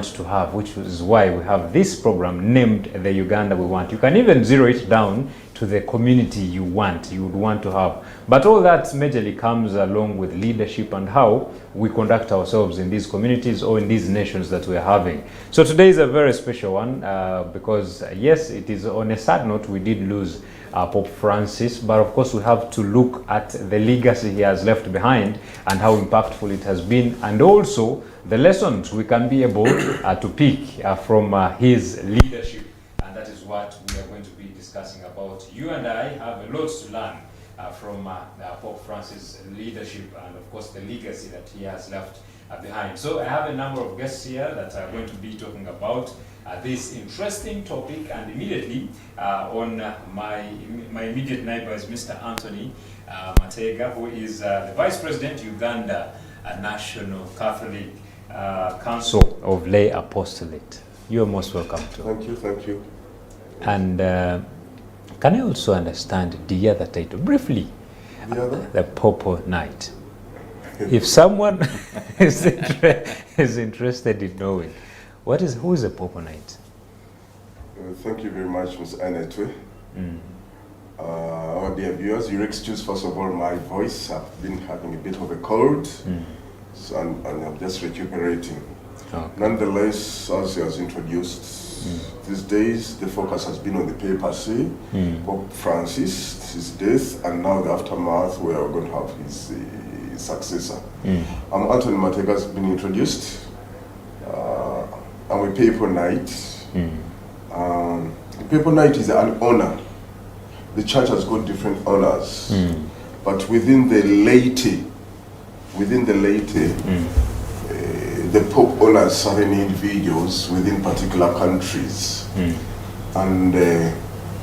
to have, which is why we have this program named The Uganda We Want. You can even zero it down to the community you would want to have. But all that majorly comes along with leadership and how we conduct ourselves in these communities or in these nations that we are having. So today is a very special one because yes, it is on a sad note, we did lose Pope Francis, but of course we have to look at the legacy he has left behind and how impactful it has been, and also the lessons we can be able to pick from his leadership. And that is what we are going to be discussing about. You and I have a lot to learn from Pope Francis' leadership and of course the legacy that he has left behind. So I have a number of guests here that are going to be talking about this interesting topic, and immediately on my immediate neighbor is Mr. Anthony Mateega, who is the Vice President, Uganda National Catholic Council of Lay Apostolate. You are most welcome to. Thank you. And can I also understand the other title briefly? The Papal Night. If someone is interested in knowing, who is a Papal Night? Thank you very much, Ms. Anetwe. Our dear viewers, you excuse first of all my voice. I've been having a bit of a cold, so and I'm just recuperating. Okay. Nonetheless, as he has introduced, these days the focus has been on the papacy, Pope Francis, his death, and now the aftermath where we're going to have his successor. I'm Anthony Mateega, has been introduced. I'm a Papal Knight. Papal Knight is an honor. The church has got different honors, but within the laity, the Pope honors certain individuals within particular countries, and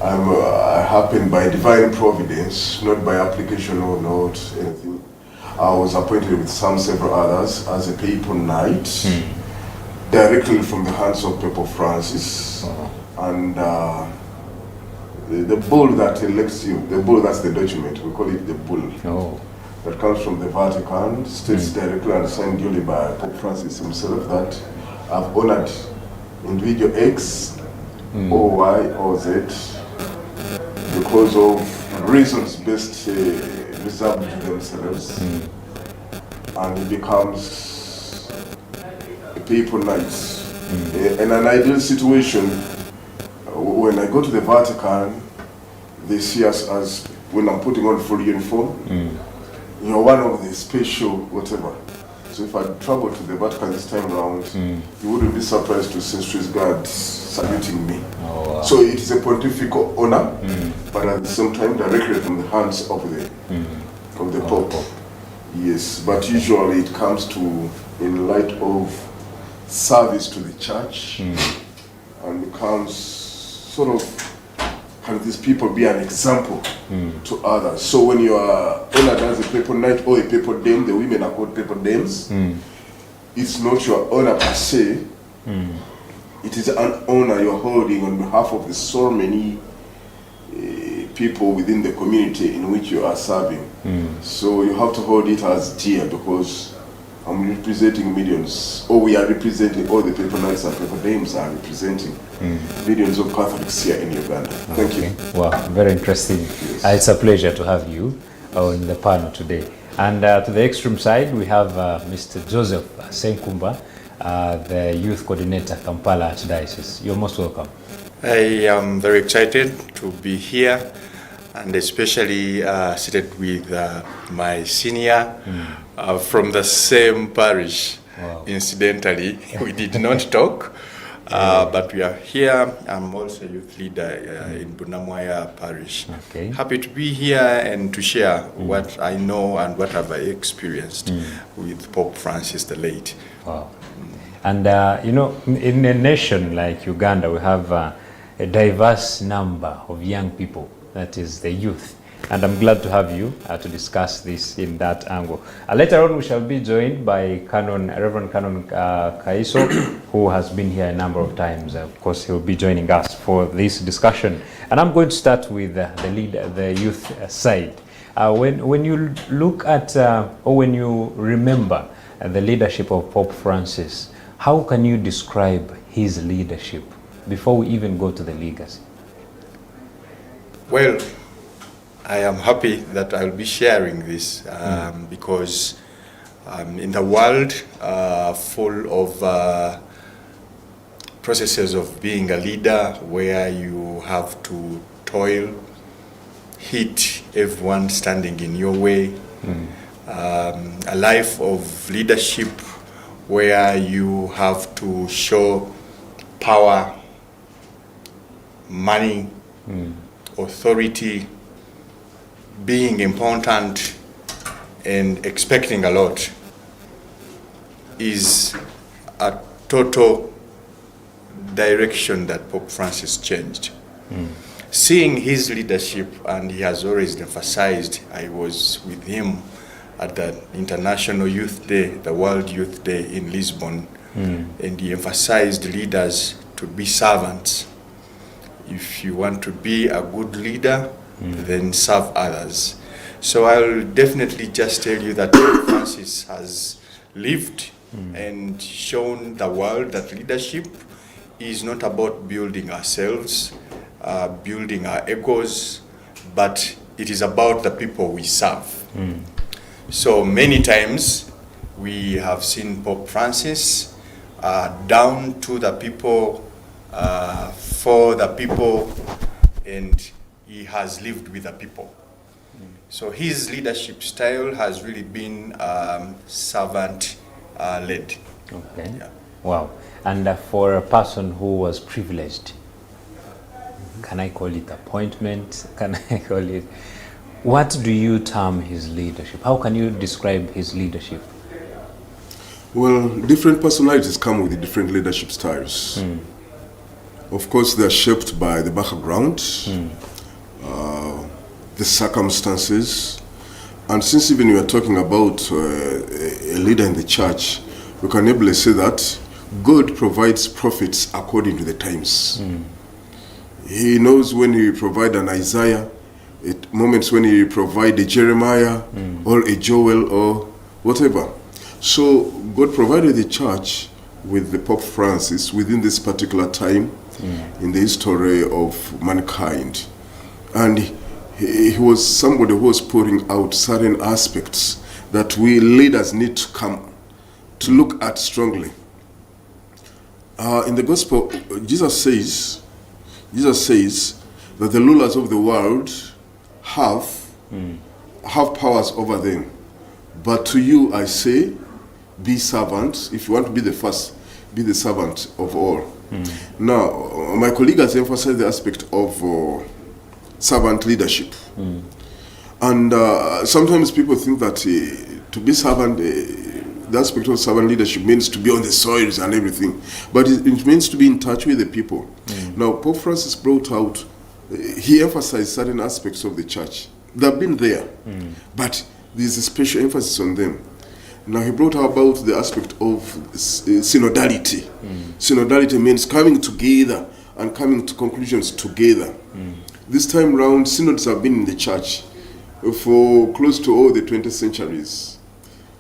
I happen by divine providence, not by application or not anything. I was appointed with several others as a Papal Knight, directly from the hands of Pope Francis, and the bull that elects you, the bull, that's the document, we call it the bull, that comes from the Vatican, states directly and signed duly by Pope Francis himself that I've honored individual X, or Y, or Z, because of reasons best reserved to themselves, and it becomes a Papal Knight. In an ideal situation, when I go to the Vatican, they see us as, when I'm putting on full uniform, you're one of the special whatever. So if I travel to the Vatican this time around, you wouldn't be surprised to see Swiss guards saluting me. Wow. So it is a pontifical honor, but at the same time directly from the hands of the Pope. Yes, but usually it comes to in light of service to the church, and becomes sort of, can these people be an example to others? So when you are honored as a Papal Knight or a Papal Dame, the women are called Papal Dames, it's not your honor per se, it is an honor you're holding on behalf of the so many people within the community in which you are serving. So you have to hold it as dear, because I'm representing millions, or we are representing, all the Papal Knights and Papal Dames are representing millions of Catholics here in Uganda. Thank you. Wow, very interesting. Yes. It's a pleasure to have you on the panel today. And to the extreme side, we have Mr. Joseph Ssenkumba, the Youth Coordinator, Kampala Archdiocese. You're most welcome. I am very excited to be here, and especially seated with my senior from the same parish. Wow. Incidentally, we did not talk, but we are here. I'm also a youth leader in Bunamwaya Parish. Okay. Happy to be here and to share what I know and what have I experienced with Pope Francis the late. Wow. And you know, in a nation like Uganda, we have a diverse number of young people, that is the youth. And I'm glad to have you to discuss this in that angle. Later on, we shall be joined by Reverend Canon Kaiso, who has been here a number of times. Of course, he'll be joining us for this discussion. And I'm going to start with the youth side. When you look at, or when you remember the leadership of Pope Francis, How can you describe his leadership before we even go to the legacy? Well, I am happy that I'll be sharing this because in the world full of processes of being a leader where you have to toil, hit everyone standing in your way, a life of leadership where you have to show power, money, authority, being important and expecting a lot is a total direction that Pope Francis changed. Seeing his leadership, and he has always emphasized, I was with him at the International Youth Day, the World Youth Day in Lisbon, and he emphasized leaders to be servants. If you want to be a good leader, then serve others. So I'll definitely just tell you that Pope Francis has lived and shown the world that leadership is not about building ourselves, building our egos, but it is about the people we serve. So many times we have seen Pope Francis down to the people, for the people, and he has lived with the people. So his leadership style has really been servant-led. Okay. Yeah. Wow. And for a person who was privileged, can I call it appointment? Can I call it? What do you term his leadership? How can you describe his leadership? Well, different personalities come with different leadership styles. Of course, they are shaped by the background, the circumstances, and since even we are talking about a leader in the church, we can ably say that God provides prophets according to the times. He knows when he provide an Isaiah, at moments when he provide a Jeremiah or a Joel or whatever. So God provided the church with the Pope Francis within this particular time in the history of mankind. And he was somebody who was pouring out certain aspects that we leaders need to come to look at strongly. In the gospel, Jesus says that the rulers of the world have powers over them. But to you I say, be servants. If you want to be the first, be the servant of all. Now, my colleague has emphasized the aspect of servant leadership. And sometimes people think that to be servant, the aspect of servant leadership means to be on the soils and everything. But it means to be in touch with the people. Now, Pope Francis brought out, he emphasized certain aspects of the church. They've been there, but there's a special emphasis on them. Now, he brought about the aspect of synodality. Synodality means coming together and coming to conclusions together. This time round, synods have been in the church for close to all the 20th centuries.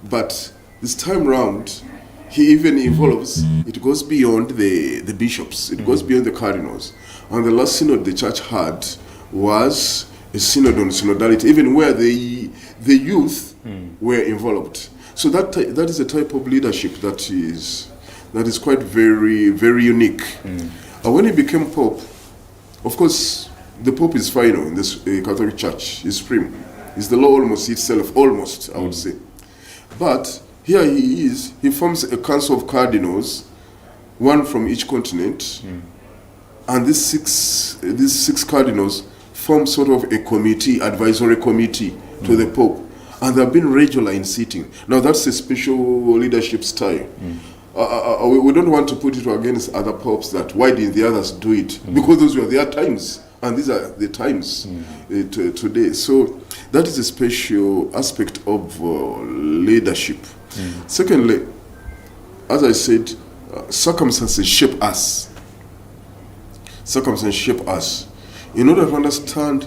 But this time round, he even involves, it goes beyond the bishops, it goes beyond the cardinals. And the last synod the church had was a synod on synodality, even where the youth were involved. So that is a type of leadership that is quite very, very unique. When he became Pope, of course, the Pope is final in this Catholic Church. He's supreme. He's the law almost itself, almost, I would say. But here he is. He forms a council of cardinals, one from each continent, and these six cardinals form sort of a committee, advisory committee to the Pope, and they've been regular in sitting. Now that's a special leadership style. We don't want to put it against other popes that why didn't the others do it? Because those were their times, and these are the times today. So that is a special aspect of leadership. Secondly, as I said, circumstances shape us. Circumstances shape us. In order to understand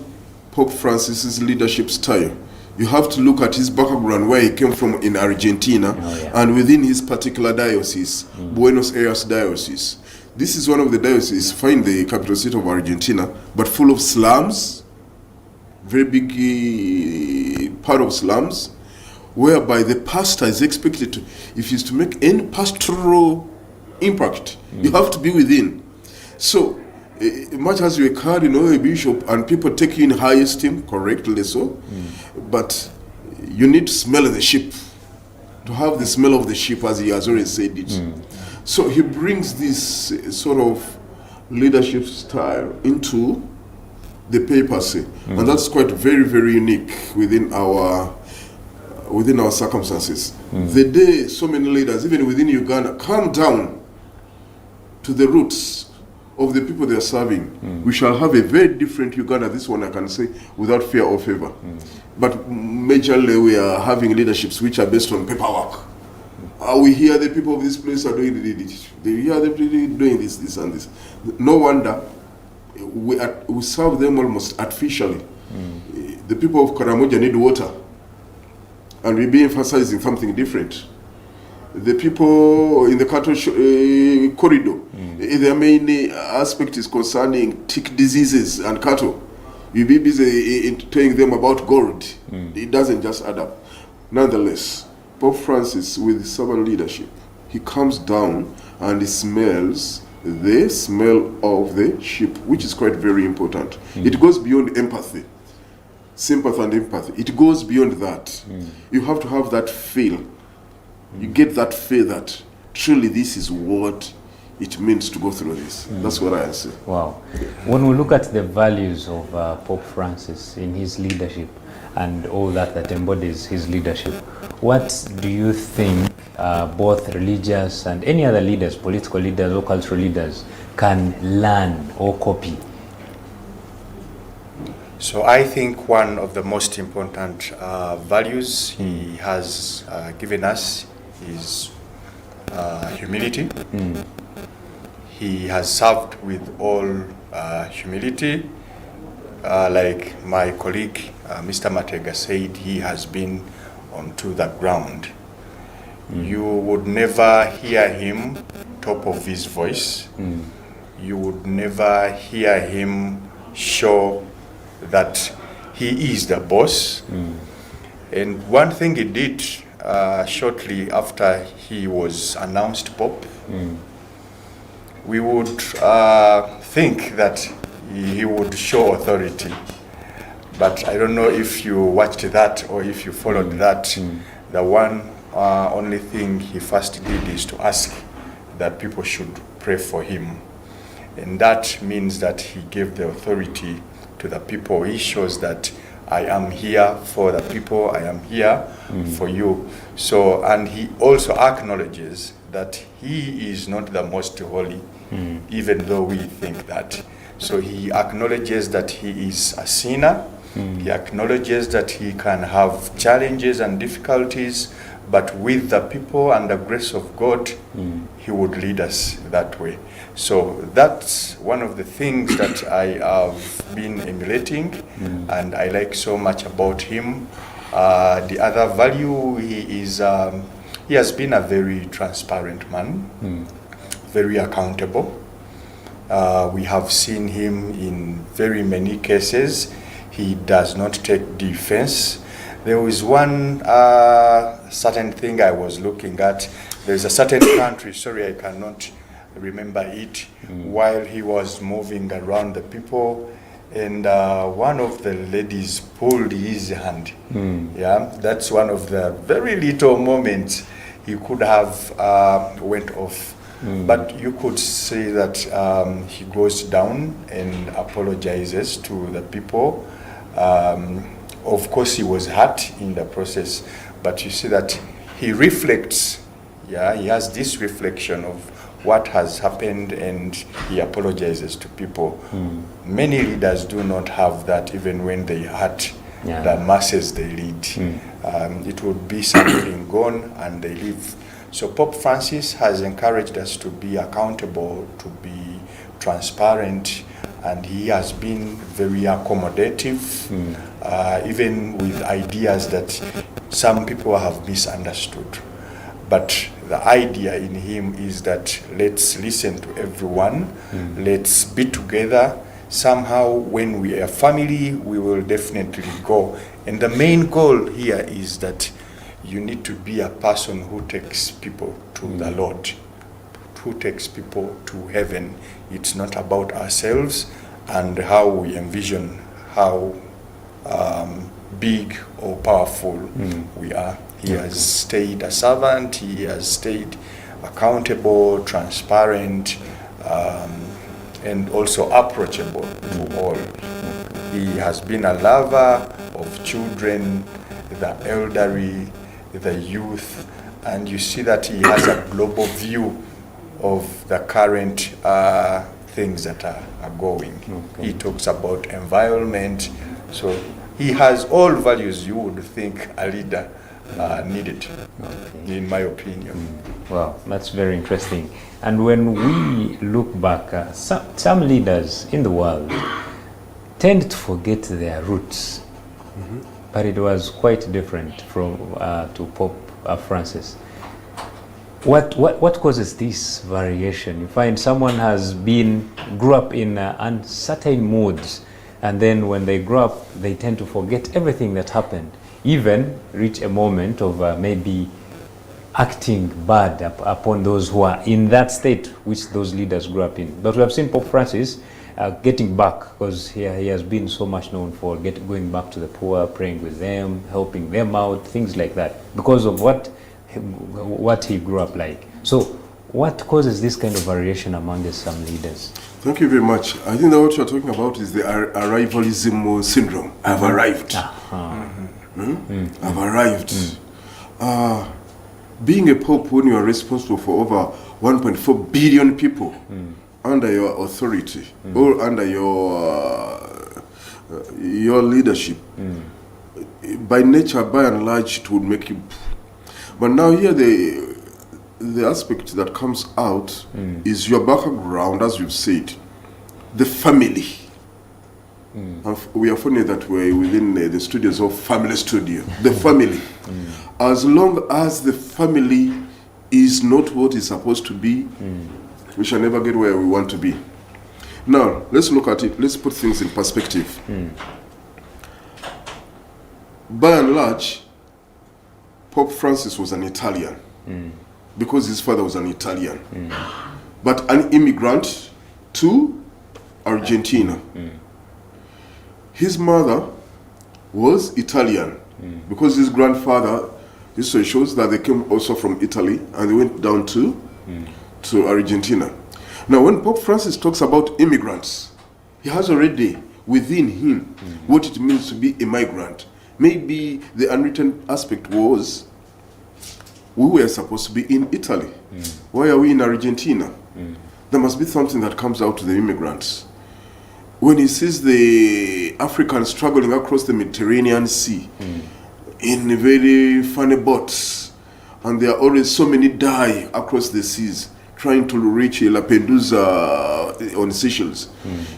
Pope Francis's leadership style, You have to look at his background, where he came from in Argentina, and within his particular diocese, Buenos Aires diocese. This is one of the dioceses, find the capital city of Argentina, but full of slums, very big part of slums, whereby the pastor is expected to, if he's to make any pastoral impact, you have to be within. So, much as you're a cardinal, a bishop, and people take you in high esteem, correctly so, but you need to smell the sheep, to have the smell of the sheep, as he has already said it. So he brings this sort of leadership style into the papacy, and that's quite very, very unique within our circumstances. The day so many leaders, even within Uganda, come down to the roots of the people they are serving, we shall have a very different Uganda, this one I can say, without fear or favor. But majorly we are having leaderships which are based on paperwork. We hear the people of this place are doing this, they hear the people doing this and this. No wonder we serve them almost artificially. The people of Karamoja need water, and we'll be emphasizing something different. The people in the cattle corridor, their main aspect is concerning tick diseases and cattle. You'll be busy telling them about gold. It doesn't just add up. Nonetheless, Pope Francis, with servant leadership, he comes down and he smells the smell of the sheep, which is quite very important. It goes beyond empathy, sympathy and empathy. It goes beyond that. You have to have that feel. You get that feel that truly this is what it means to go through this. That's what I say. Wow. When we look at the values of Pope Francis in his leadership and all that embodies his leadership, what do you think both religious and any other leaders, political leaders or cultural leaders, can learn or copy? So I think one of the most important values he has given us is humility. He has served with all humility. Like my colleague, Mr. Mateega said, he has been onto the ground. You would never hear him top of his voice. You would never hear him show that he is the boss. And one thing he did shortly after he was announced Pope, we would think that he would show authority. But I don't know if you watched that or if you followed that. The one only thing he first did is to ask that people should pray for him. And that means that he gave the authority to the people. He shows that I am here for the people, I am here for you. So, and he also acknowledges that he is not the most holy, even though we think that. So he acknowledges that he is a sinner. He acknowledges that he can have challenges and difficulties, but with the people and the grace of God, he would lead us that way. So that's one of the things that I have been emulating, and I like so much about him. The other value, he has been a very transparent man, very accountable. We have seen him in very many cases. He does not take defense. There was one certain thing I was looking at. There's a certain country, sorry, I cannot remember it, while he was moving around the people, and one of the ladies pulled his hand. Yeah, that's one of the very little moments he could have went off. But you could say that he goes down and apologizes to the people. Of course, he was hurt in the process, but you see that he reflects. Yeah, he has this reflection of what has happened, and he apologizes to people. Many leaders do not have that, even when they hurt the masses they lead. It would be something gone and they leave. So Pope Francis has encouraged us to be accountable, to be transparent, and he has been very accommodative. even with ideas that some people have misunderstood. But the idea in him is that let's listen to everyone, let's be together. Somehow when we are family, we will definitely go. And the main goal here is that you need to be a person who takes people to the Lord, who takes people to heaven. It's not about ourselves and how we envision how big or powerful we are. He has stayed a servant, he has stayed accountable, transparent, and also approachable to all. He has been a lover of children, the elderly, the youth, and you see that he has a global view of the current things that are going. He talks about environment, so he has all values you would think a leader needed, in my opinion. Wow, that's very interesting. And when we look back, some leaders in the world tend to forget their roots, but it was quite different from to Pope Francis. What causes this variation? You find someone grew up in uncertain moods, and then when they grow up, they tend to forget everything that happened, even reach a moment of maybe acting bad upon those who are in that state which those leaders grew up in. But we have seen Pope Francis getting back, because he has been so much known for going back to the poor, praying with them, helping them out, things like that, because of what he grew up like. So what causes this kind of variation among some leaders? Thank you very much. I think that what you're talking about is the arrivalism syndrome. I've arrived. I've arrived. Being a pope when you are responsible for over 1.4 billion people under your authority or under your leadership, by nature, by and large, it would make you. But now here the aspect that comes out is your background, as you've said, the family. We are funny that we're within the studios of Family Studio. The family. As long as the family is not what it's supposed to be, we shall never get where we want to be. Now, let's look at it. Let's put things in perspective. By and large, Pope Francis was an Italian because his father was an Italian, but an immigrant to Argentina. His mother was Italian because his grandfather, this shows that they came also from Italy and they went down to Argentina. Now, when Pope Francis talks about immigrants, he has already within him what it means to be a migrant. Maybe the unwritten aspect was, we were supposed to be in Italy. Why are we in Argentina? There must be something that comes out to the immigrants. When he sees the Africans struggling across the Mediterranean Sea in very funny boats, and there are always so many die across the seas trying to reach Lampedusa on Seychelles.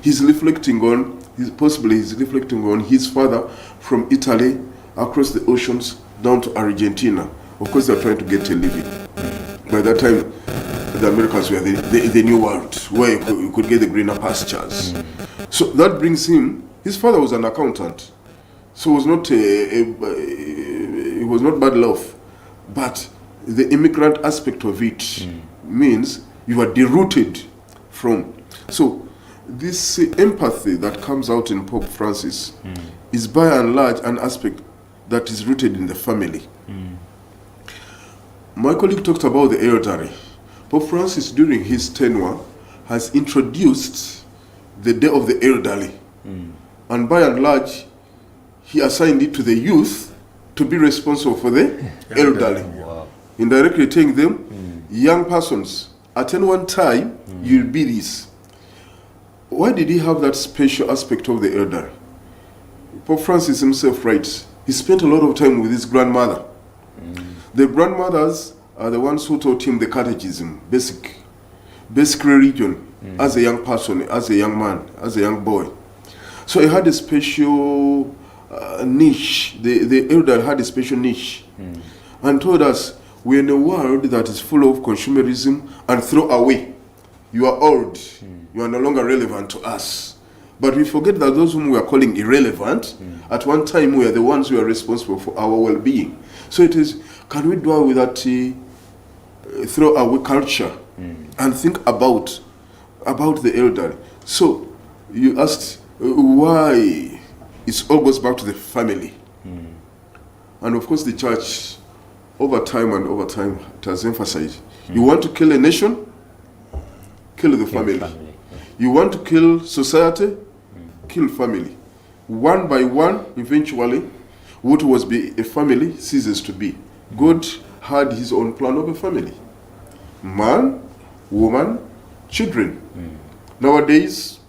He's reflecting on his father from Italy across the oceans down to Argentina. Of course, they're trying to get a living. By that time, the Americans were the new world, where you could get the greener pastures. So that brings him. His father was an accountant, so it was not bad love, but the immigrant aspect of it means you are derooted from. So this empathy that comes out in Pope Francis is by and large an aspect that is rooted in the family. My colleague talked about the elderly. Pope Francis, during his tenure, has introduced the Day of the Elderly. And by and large, he assigned it to the youth to be responsible for the elderly. Indirectly telling them, young persons, at any one time, you'll be this. Why did he have that special aspect of the elderly? Pope Francis himself writes, he spent a lot of time with his grandmother. The grandmothers are the ones who taught him the catechism, basic religion, as a young person, as a young man, as a young boy. So he had a special niche. The elder had a special niche and told us, we're in a world that is full of consumerism and throw away. You are old. You are no longer relevant to us. But we forget that those whom we are calling irrelevant, at one time we are the ones who are responsible for our well-being. So it is, can we dwell with that throw away culture and think about the elderly? So you asked why it all goes back to the family. And of course the church, over time it has emphasized, you want to kill a nation, kill the family. You want to kill society, kill family. One by one, eventually, what was be a family ceases to be. God had his own plan of a family. Man, woman, children. Nowadays,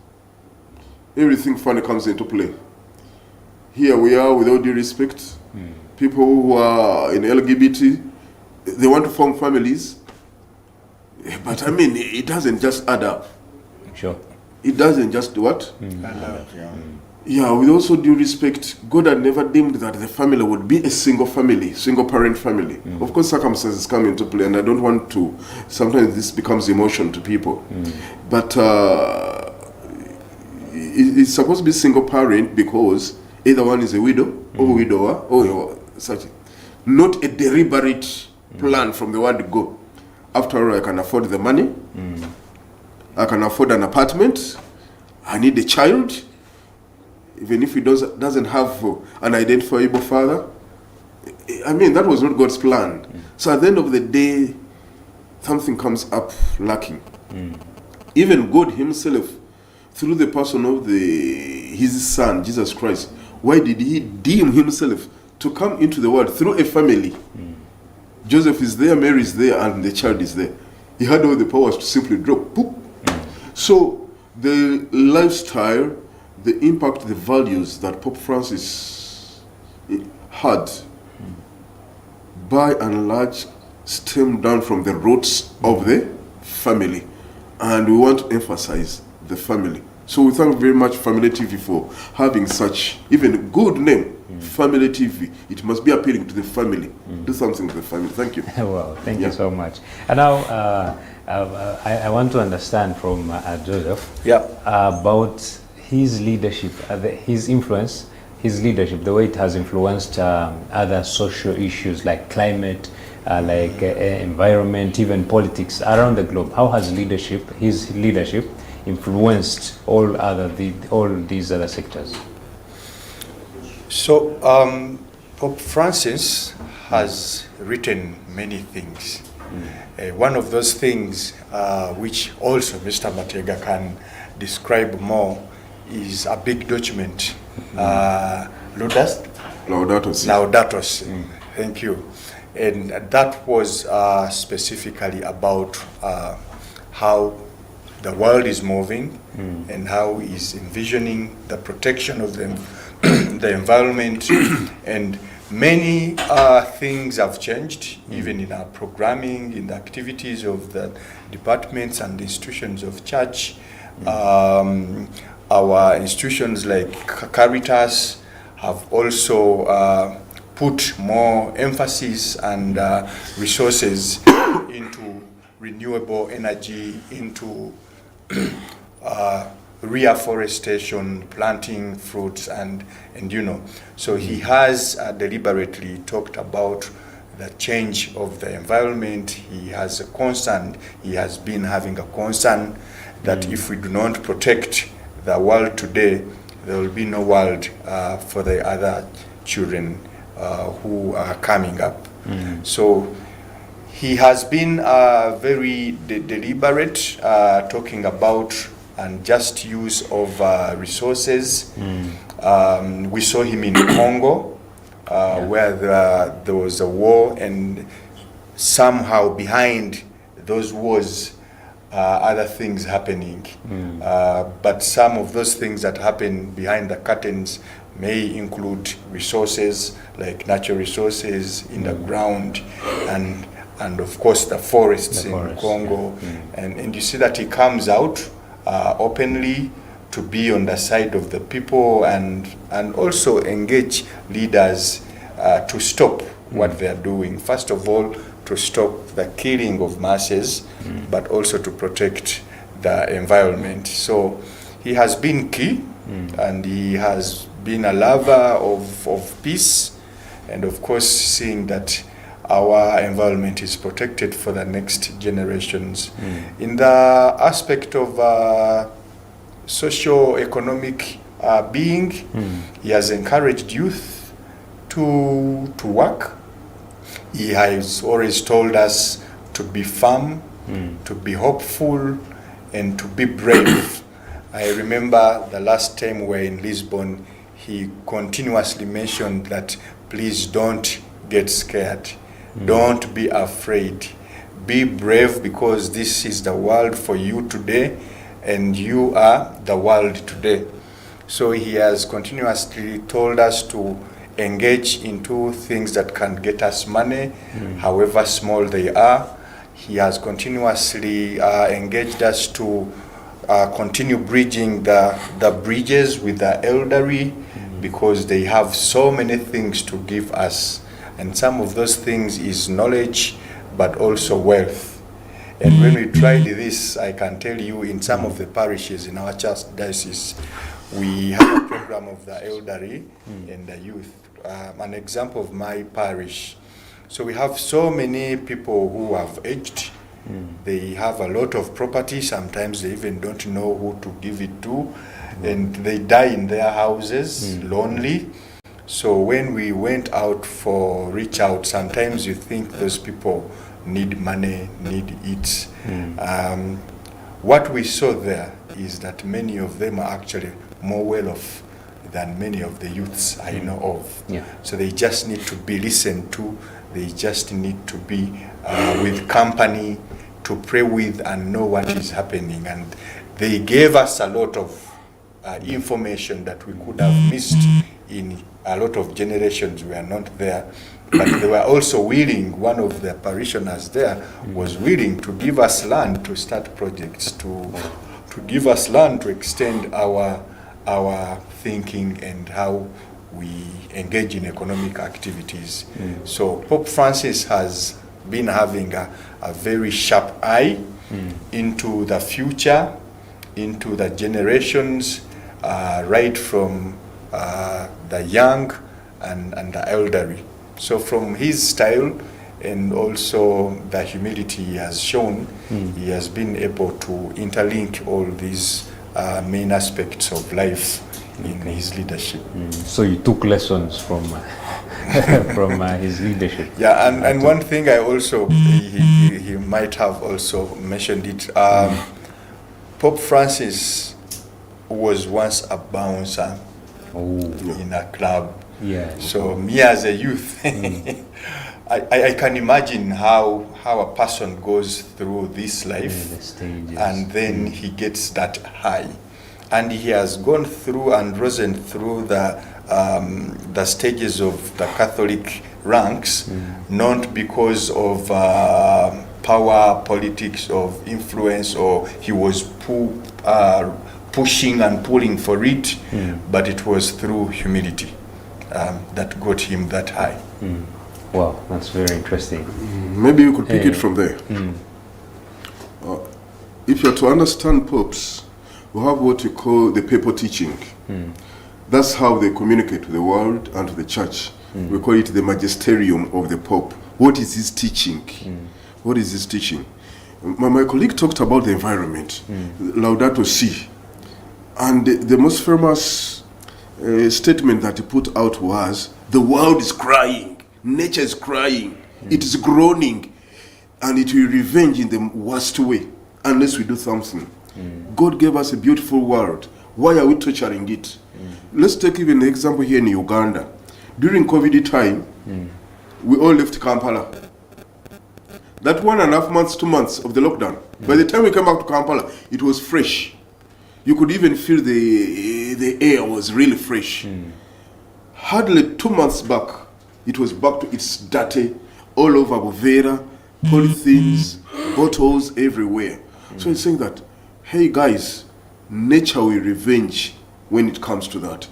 everything funny comes into play. Here we are, with all due respect, people who are in LGBT, they want to form families, but I mean, it doesn't just add up. Sure. It doesn't just what? Add up, yeah. Yeah, with also due respect, God had never deemed that the family would be a single family, single parent family. Of course, circumstances come into play, and I don't want to, sometimes this becomes emotion to people. But it's supposed to be single parent because either one is a widow or widower or such. Not a deliberate plan from the word go. After all, I can afford the money. I can afford an apartment. I need a child. Even if he doesn't have an identifiable father. I mean, that was not God's plan. So at the end of the day, something comes up lacking. Even God himself, through the person of his son, Jesus Christ, why did he deem himself to come into the world through a family? Joseph is there, Mary is there, and the child is there. He had all the powers to simply drop. Boop. So the lifestyle, the impact, the values that Pope Francis had, by and large, stem down from the roots of the family. And we want to emphasize the family. So we thank very much Family TV for having such even a good name, Family TV. It must be appealing to the family. Do something with the family. Thank you. Well, thank you so much. And now I want to understand from Joseph about his leadership, his influence, his leadership, the way it has influenced other social issues like climate, like environment, even politics around the globe. How has his leadership, influenced all these other sectors? So Pope Francis has written many things. One of those things which also Mr. Mateega can describe more is a big document, Laudato Si. Thank you. And that was specifically about how the world is moving and how he's envisioning the protection of the environment. And many things have changed, even in our programming, in the activities of the departments and institutions of church. Our institutions like Caritas have also put more emphasis and resources into renewable energy, into reforestation, planting fruits, and so he has deliberately talked about the change of the environment. He has been having a concern that if we do not protect the world today, there will be no world for the other children who are coming up. So he has been very deliberate, talking about and just use of resources. We saw him in Congo, where there was a war, and somehow behind those wars, other things happening. But some of those things that happen behind the curtains may include resources like natural resources in the ground, and of course the forests in Congo. And you see that he comes out openly to be on the side of the people and also engage leaders to stop what they are doing. First of all, to stop the killing of masses, but also to protect the environment. So he has been key, and he has been a lover of peace, and of course seeing that our environment is protected for the next generations. In the aspect of socio-economic being, he has encouraged youth to work. He has always told us to be firm, to be hopeful, and to be brave. I remember the last time we were in Lisbon, he continuously mentioned that please don't get scared. Don't be afraid. Be brave, because this is the world for you today, and you are the world today. So he has continuously told us to engage into things that can get us money, however small they are. He has continuously engaged us to continue bridging the bridges with the elderly, because they have so many things to give us. And some of those things is knowledge, but also wealth. And when we tried this, I can tell you, in some of the parishes in our diocese, we have a program of the elderly and the youth. An example of my parish. So we have so many people who have aged. They have a lot of property. Sometimes they even don't know who to give it to. And they die in their houses, lonely. So when we went out for reach out, sometimes you think those people need money, need it. What we saw there is that many of them are actually more well off than many of the youths I know of. So they just need to be listened to. They just need to be with company, to pray with and know what is happening. And they gave us a lot of information that we could have missed in a lot of generations. We are not there, but they were also willing. One of the parishioners there was willing to give us land to start projects, to give us land to extend our thinking and how we engage in economic activities. So Pope Francis has been having a very sharp eye into the future, into the generations, right from the young and the elderly. So from his style and also the humility he has shown, he has been able to interlink all these main aspects of life in his leadership. So you took lessons from from his leadership. Yeah, and one thing I also, he might have also mentioned it, Pope Francis was once a bouncer in a club. So me as a youth, I can imagine how a person goes through this life, and then he gets that high. And he has gone through and risen through the stages of the Catholic ranks, not because of power, politics, of influence, or he was pushing and pulling for it, but it was through humility that got him that high. Wow, that's very interesting. Maybe you could pick it from there. If you're to understand popes, we have what we call the papal teaching. That's how they communicate to the world and to the church. We call it the magisterium of the Pope. What is his teaching? What is his teaching? My colleague talked about the environment, Laudato Si. And the most famous statement that he put out was, the world is crying, nature is crying, it is groaning, and it will revenge in the worst way unless we do something. God gave us a beautiful world. Why are we torturing it? Let's take even an example here in Uganda. During COVID time, we all left Kampala. That 1.5 months, 2 months of the lockdown, by the time we came back to Kampala, it was fresh. You could even feel the air was really fresh. Hardly 2 months back, it was back to its dirty, all over Bovera, polythenes, bottles everywhere. So he's saying that, hey guys, nature will revenge when it comes to that.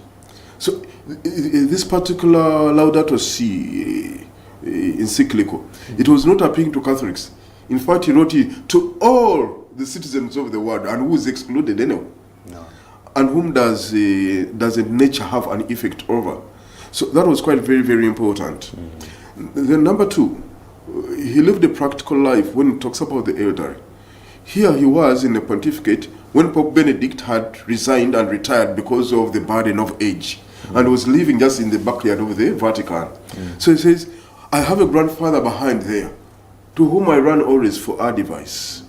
So this particular Laudato Si encyclical, it was not appealing to Catholics. In fact, he wrote it to all the citizens of the world, and who is excluded anyway. No. And whom doesn't nature have an effect over? So that was quite very, very important. Then number two, he lived a practical life when he talks about the elderly. Here he was in the pontificate when Pope Benedict had resigned and retired because of the burden of age, and was living just in the backyard of the Vatican. So he says, I have a grandfather behind there, to whom I run always for advice.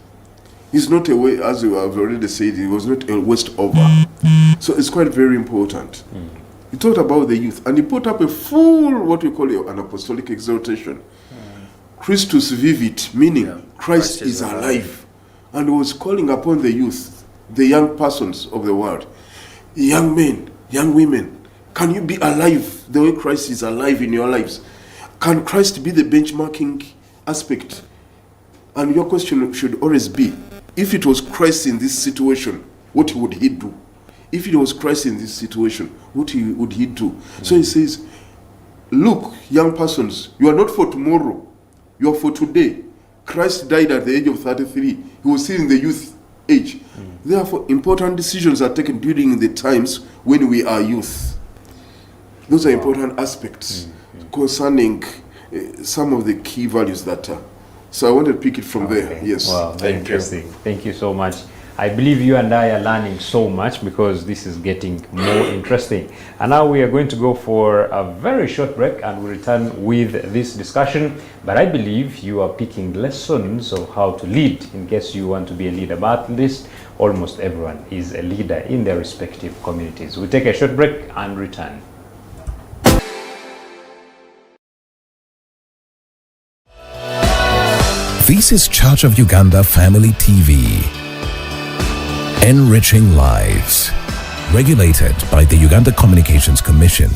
He's not a way, as you have already said, he was not a waste over. So it's quite very important. He talked about the youth, and he put up a full, what we call an apostolic exhortation. Christus vivit, meaning Christ is alive. And he was calling upon the youth, the young persons of the world, young men, young women. Can you be alive the way Christ is alive in your lives? Can Christ be the benchmarking aspect? And your question should always be, if it was Christ in this situation, what would he do? If it was Christ in this situation, what would he do? So he says, look, young persons, you are not for tomorrow, you are for today. Christ died at the age of 33. He was still in the youth age. Therefore, important decisions are taken during the times when we are youth. Those are important aspects concerning some of the key values that are. So I want to pick it from there. Yes. Wow, very interesting. Thank you so much. I believe you and I are learning so much because this is getting more interesting. And now we are going to go for a very short break and we'll return with this discussion. But I believe you are picking lessons of how to lead in case you want to be a leader. But at least almost everyone is a leader in their respective communities. We'll take a short break and return. This is Church of Uganda Family TV. Enriching lives. Regulated by the Uganda Communications Commission.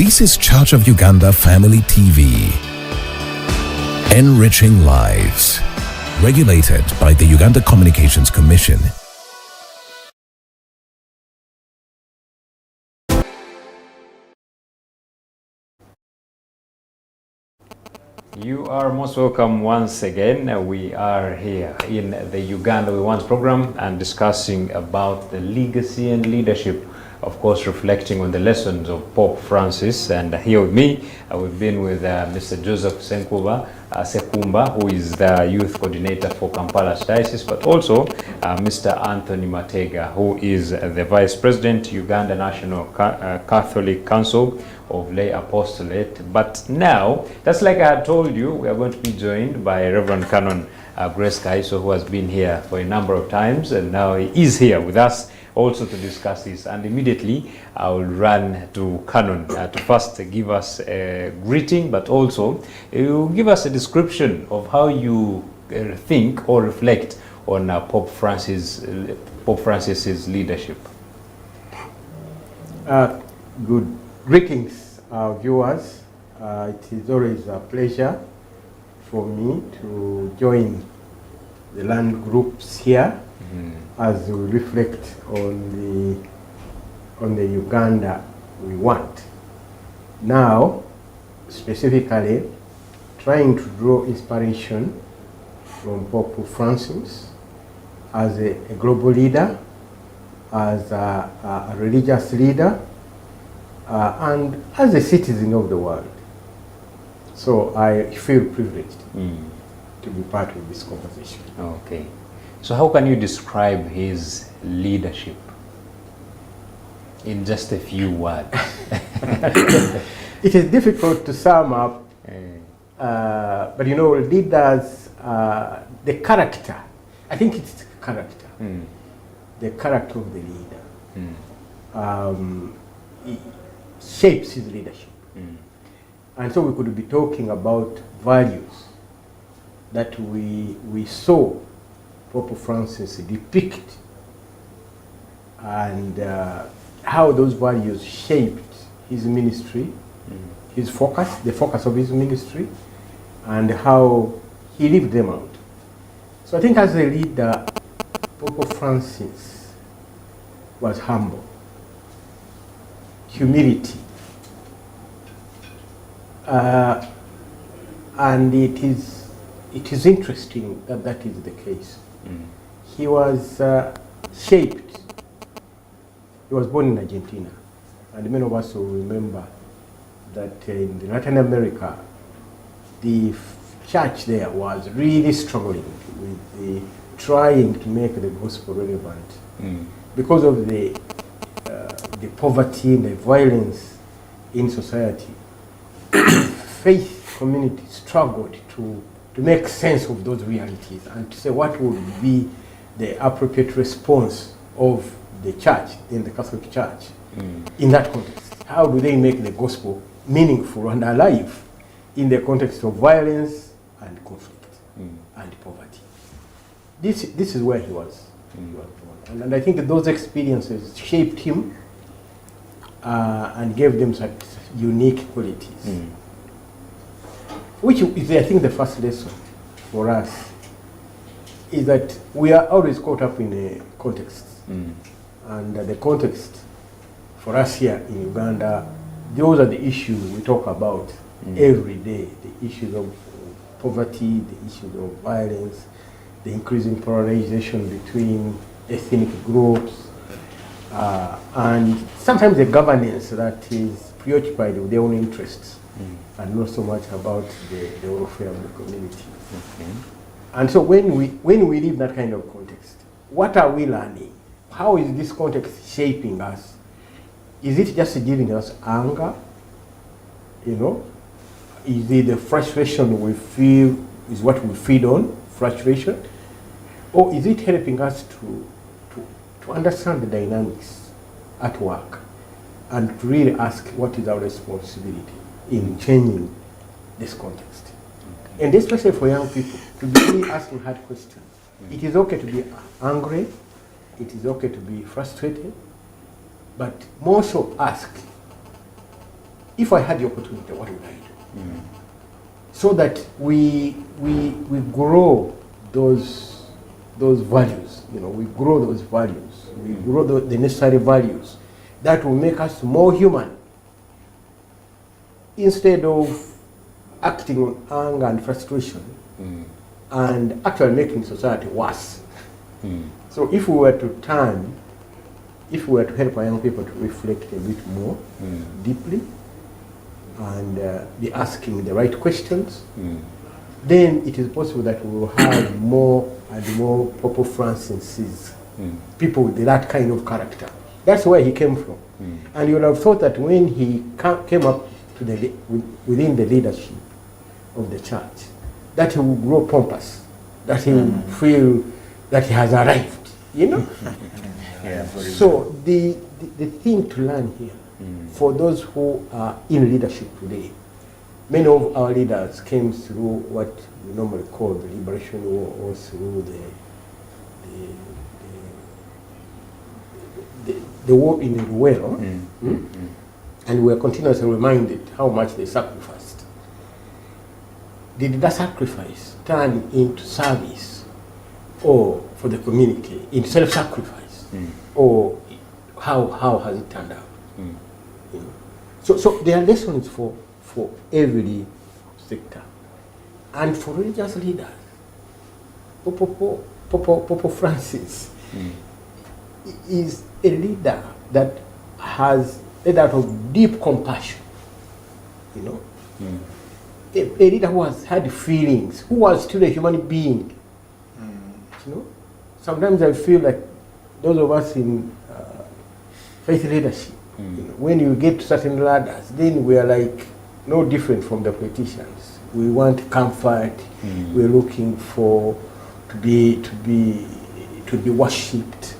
This is Church of Uganda Family TV. Enriching lives. Regulated by the Uganda Communications Commission. You are most welcome once again. We are here in the Uganda We Want program and discussing about the legacy and leadership, of course reflecting on the lessons of Pope Francis. And here with me, we've been with Mr. Joseph Ssenkumba, who is the Youth Coordinator for Kampala Archdiocese, but also Mr. Anthony Mateega, who is the Vice President, Uganda National Catholic Council of Lay Apostolate. But now, just like I had told you, we are going to be joined by Reverend Canon Grace Kaiso, who has been here for a number of times, and now he is here with us also to discuss this. And immediately I will run to Canon to first give us a greeting, but also you give us a description of how you think or reflect on Pope Francis's leadership. Good greetings, viewers. It is always a pleasure for me to join the land groups here as we reflect on the Uganda we want. Now, specifically, trying to draw inspiration from Pope Francis as a global leader, as a religious leader, and as a citizen of the world. So I feel privileged to be part of this conversation. Okay. So how can you describe his leadership in just a few words? It is difficult to sum up, but you know, leaders, the character, I think it's character, the character of the leader. It shapes his leadership. And so we could be talking about values that we saw Pope Francis depict, and how those values shaped his ministry, his focus, the focus of his ministry, and how he lived them out. So I think as a leader, Pope Francis was humble, humility, and it is interesting that that is the case. He was shaped. He was born in Argentina, and many of us will remember that in Latin America, the church there was really struggling with trying to make the gospel relevant because of the poverty and the violence in society. Faith community struggled to make sense of those realities and to say what would be the appropriate response of the church, in the Catholic Church, in that context. How do they make the gospel meaningful and alive in the context of violence and conflict and poverty? This is where he was. And I think that those experiences shaped him and gave them such unique qualities. Which is, I think, the first lesson for us, is that we are always caught up in a context. And the context for us here in Uganda, those are the issues we talk about every day. The issues of poverty, the issues of violence, the increasing polarization between ethnic groups, and sometimes the governance that is preoccupied with their own interests. And not so much about the welfare of the community. And so when we live that kind of context, what are we learning? How is this context shaping us? Is it just giving us anger? You know? Is it the frustration we feel is what we feed on, frustration? Or is it helping us to understand the dynamics at work and to really ask what is our responsibility in changing this context? And especially for young people, to be really asking hard questions. It is okay to be angry, it is okay to be frustrated, but more so ask, if I had the opportunity, what would I do? So that we grow those values, we grow those values, we grow the necessary values that will make us more human, instead of acting on anger and frustration and actually making society worse. So if we were to help our young people to reflect a bit more deeply and be asking the right questions, then it is possible that we will have more and more Pope Francis, people with that kind of character. That's where he came from. And you would have thought that when he came up to within the leadership of the church, that he would grow pompous, that he would feel that he has arrived, Yeah. So the thing to learn here, for those who are in leadership today, many of our leaders came through what we normally call the Liberation War, or through the war in the Ruel, and we are continuously reminded how much they sacrificed. Did that sacrifice turn into service, or for the community, in self-sacrifice? Or how has it turned out? So there are lessons for every sector. And for religious leaders, Pope Francis is a leader that has led out of deep compassion, a leader who has had feelings, who was still a human being. Sometimes I feel like those of us in faith leadership, when you get to certain ladders, then we are like no different from the politicians. We want comfort. We're looking for to be worshipped.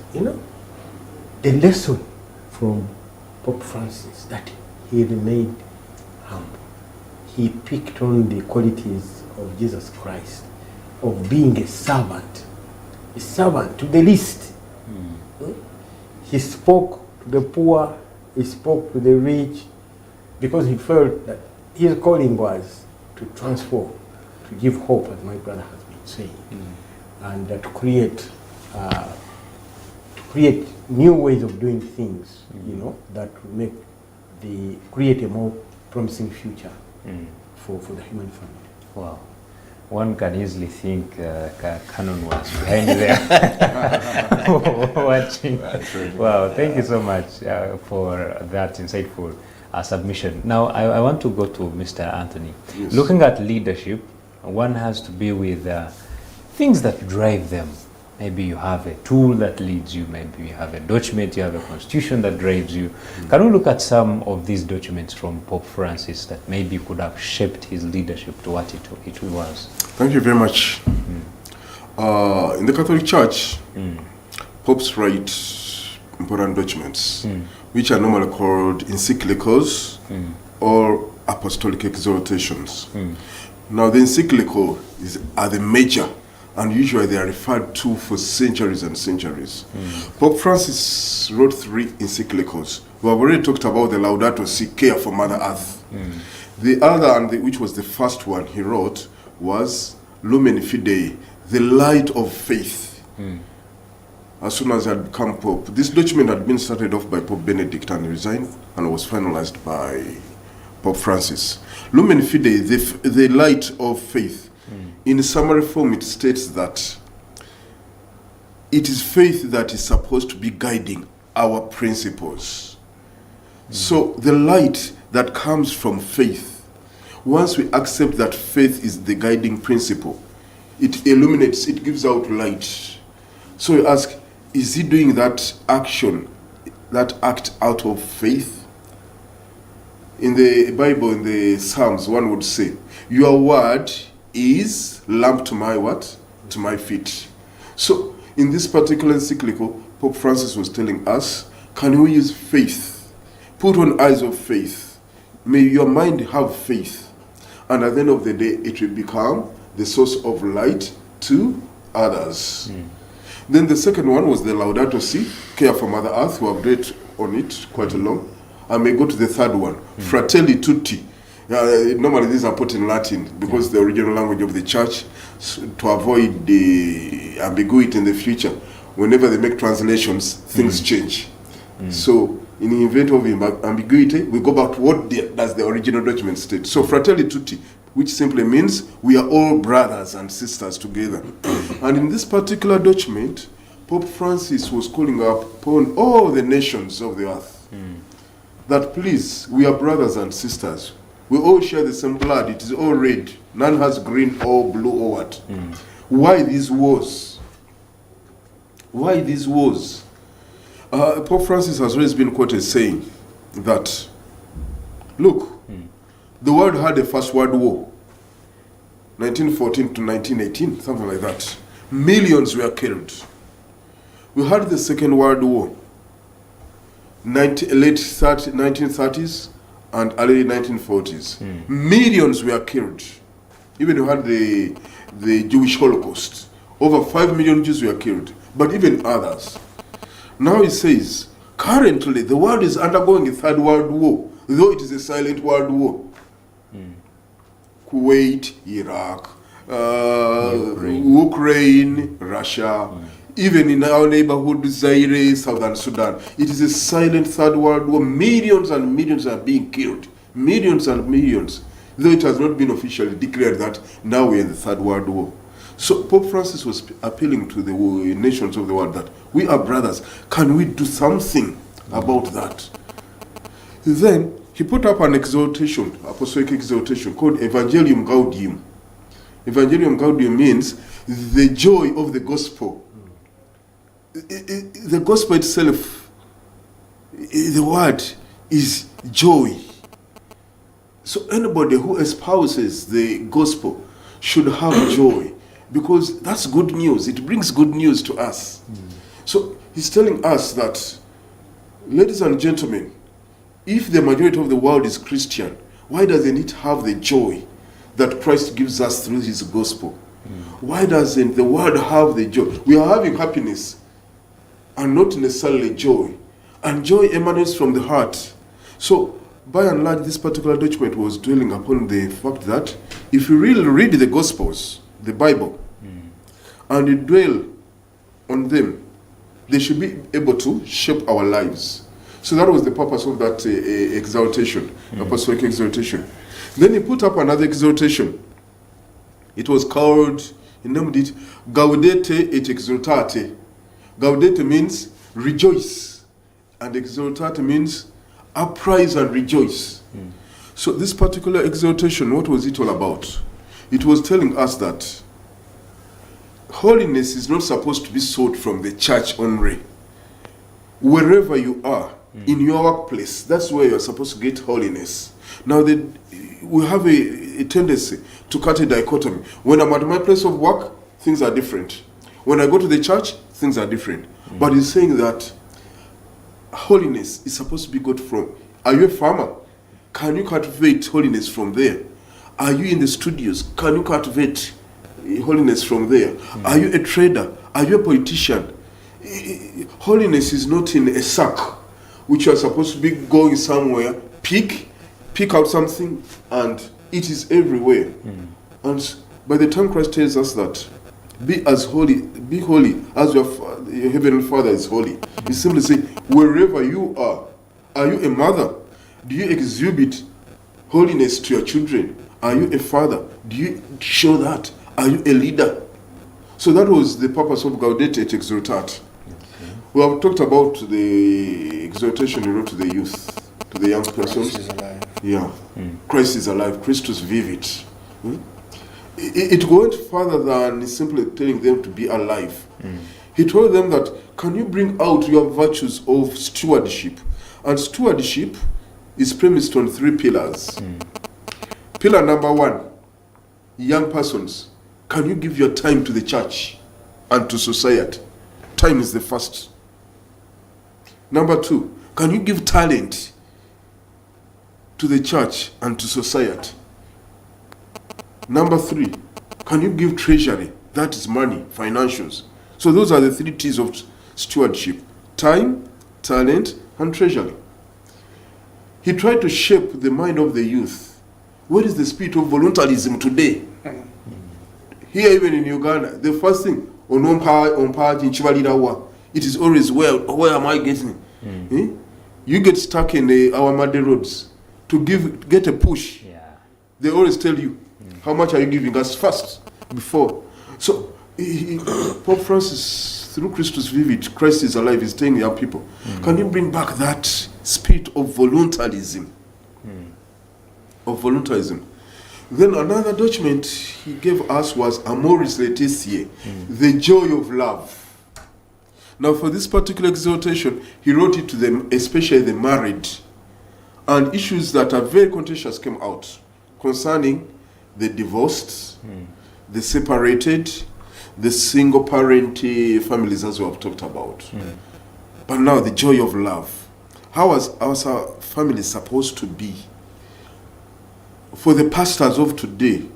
The lesson from Pope Francis, that he remained humble. He picked on the qualities of Jesus Christ, of being a servant to the least. He spoke to the poor, he spoke to the rich, because he felt that his calling was to transform, to give hope, as my brother has been saying, and to create new ways of doing things, that will create a more promising future for the human family. Wow. One can easily think Canon was behind there watching. Wow, thank you so much for that insightful submission. Now, I want to go to Mr. Anthony. Yes. Looking at leadership, one has to be with things that drive them. Maybe you have a tool that leads you, maybe you have a document, you have a constitution that drives you. Can we look at some of these documents from Pope Francis that maybe could have shaped his leadership to what it was? Thank you very much. In the Catholic Church, popes write important documents, which are normally called encyclicals or apostolic exhortations. Now, the encyclical are the major, and usually they are referred to for centuries and centuries. Pope Francis wrote 3 encyclicals. We have already talked about the Laudato Si, care for Mother Earth. The other, which was the first one he wrote, was Lumen Fidei, the light of faith. As soon as he had become Pope, this document had been started off by Pope Benedict and resigned, and was finalized by Pope Francis. Lumen Fidei, the light of faith. In summary form, it states that it is faith that is supposed to be guiding our principles. So the light that comes from faith, once we accept that faith is the guiding principle, it illuminates, it gives out light. So you ask, is he doing that action, that act out of faith? In the Bible, in the Psalms, one would say, your word is lamp to my what? To my feet. So in this particular encyclical, Pope Francis was telling us, can we use faith? Put on eyes of faith. May your mind have faith. And at the end of the day, it will become the source of light to others. Then the second one was the Laudato Si, care for Mother Earth. We have read on it quite a long. I may go to the third one. Fratelli tutti. Normally these are put in Latin because the original language of the church, to avoid the ambiguity in the future. Whenever they make translations, things change. So in the event of ambiguity, we go back to what does the original document state. So Fratelli tutti, which simply means we are all brothers and sisters together. And in this particular document, Pope Francis was calling upon all the nations of the earth that please, we are brothers and sisters. We all share the same blood. It is all red. None has green or blue or what. Why these wars? Why these wars? Pope Francis has always been quoted saying that, look, the world had a First World War, 1914 to 1918, something like that. Millions were killed. We had the Second World War, late 1930s and early 1940s. Millions were killed. Even we had the Jewish Holocaust. Over 5 million Jews were killed, but even others. Now he says, currently the world is undergoing a Third World War, though it is a silent world war. Kuwait, Iraq, Ukraine, Russia, even in our neighborhood, Zaire, Southern Sudan. It is a silent Third World War. Millions and millions are being killed. Millions and millions. Though it has not been officially declared that now we're in the Third World War. So Pope Francis was appealing to the nations of the world that we are brothers. Can we do something about that? Then he put up an exhortation, apostolic exhortation called Evangelium Gaudium. Evangelium Gaudium means the joy of the gospel. The gospel itself, the word is joy. So anybody who espouses the gospel should have joy, because that's good news. It brings good news to us. So he's telling us that, ladies and gentlemen, if the majority of the world is Christian, why doesn't it have the joy that Christ gives us through his gospel? Why doesn't the world have the joy? We are having happiness and not necessarily joy. And joy emanates from the heart. So, by and large, this particular document was dwelling upon the fact that if you really read the Gospels, the Bible, and you dwell on them, they should be able to shape our lives. So that was the purpose of that exhortation, apostolic exhortation. Then he put up another exhortation. It was called, he named it, Gaudete et Exultate. Gaudete means rejoice, and exultate means uprise and rejoice. So this particular exhortation, what was it all about? It was telling us that holiness is not supposed to be sought from the church only. Wherever you are, in your workplace, that's where you're supposed to get holiness. Now, we have a tendency to cut a dichotomy. When I'm at my place of work, things are different. When I go to the church, things are different. But he's saying that holiness is supposed to be got from, are you a farmer? Can you cultivate holiness from there? Are you in the studios? Can you cultivate holiness from there? Are you a trader? Are you a politician? Holiness is not in a sack, which you are supposed to be going somewhere, pick out something, and it is everywhere. And by the time Christ tells us that, be holy as your heavenly Father is holy, he simply say, wherever you are you a mother? Do you exhibit holiness to your children? Are you a father? Do you show that? Are you a leader? So that was the purpose of Gaudete et Exultate. We have talked about the exhortation you wrote to the youth, to the young persons. Christ is alive. Yeah. Christ is alive. Christus vivit. It went further than simply telling them to be alive. He told them that, can you bring out your virtues of stewardship? And stewardship is premised on 3 pillars. Pillar number 1, young persons, can you give your time to the church and to society? Time is the first. Number 2, can you give talent to the church and to society? Number 3, can you give treasury? That is money, financials. So those are the 3 T's of stewardship: time, talent, and treasury. he tried to shape the mind of the youth. Where is the spirit of voluntarism today? Here, even in Uganda, the first thing, it is always, where am I getting? You get stuck in our muddy roads to get a push. Yeah. They always tell you, how much are you giving us first, before? So, Pope Francis, through Christus Vivit, Christ is alive, is telling young people, can you bring back that spirit of voluntarism? Of voluntarism. Then another document he gave us was Amoris Laetitia, the joy of love. Now for this particular exhortation, he wrote it to them, especially the married, and issues that are very contentious came out concerning the divorced, the separated, the single parent families, as we have talked about. But now the joy of love. How is our family supposed to be? For the pastors of today,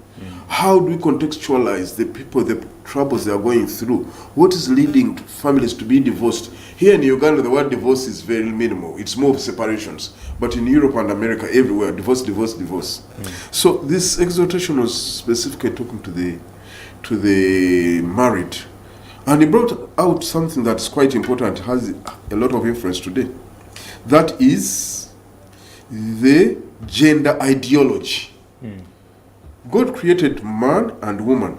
how do we contextualize the people, the troubles they are going through? What is leading families to be divorced? Here in Uganda, the word divorce is very minimal. It's more of separations. But in Europe and America, everywhere, divorce, divorce, divorce. So this exhortation was specifically talking to the married. And he brought out something that's quite important, has a lot of influence today. That is the gender ideology. God created man and woman.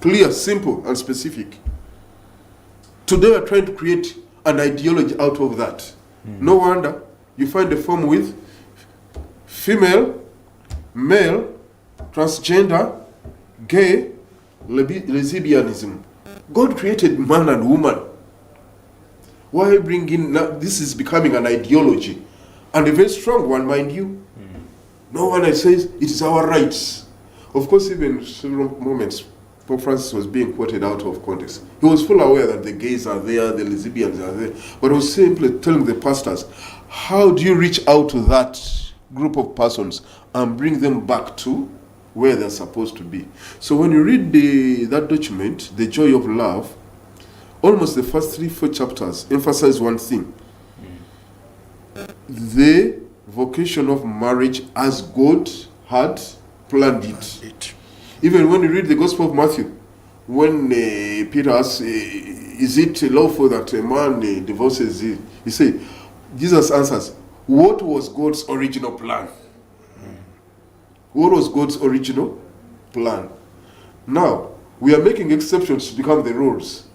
Clear, simple, and specific. Today we are trying to create an ideology out of that. No wonder you find a form with female, male, transgender, gay, lesbianism. God created man and woman. Why bring in, this is becoming an ideology, and a very strong one, mind you. No one says it is our rights. Of course, even several moments, Pope Francis was being quoted out of context. He was fully aware that the gays are there, the lesbians are there, but he was simply telling the pastors, how do you reach out to that group of persons and bring them back to where they're supposed to be? So when you read that document, The Joy of Love, almost the first 3-4 chapters emphasize one thing. The vocation of marriage as God had planned it. Even when you read the Gospel of Matthew, when Peter asks, is it lawful that a man divorces? He said, Jesus answers, what was God's original plan? What was God's original plan? Now, we are making exceptions to become the rules.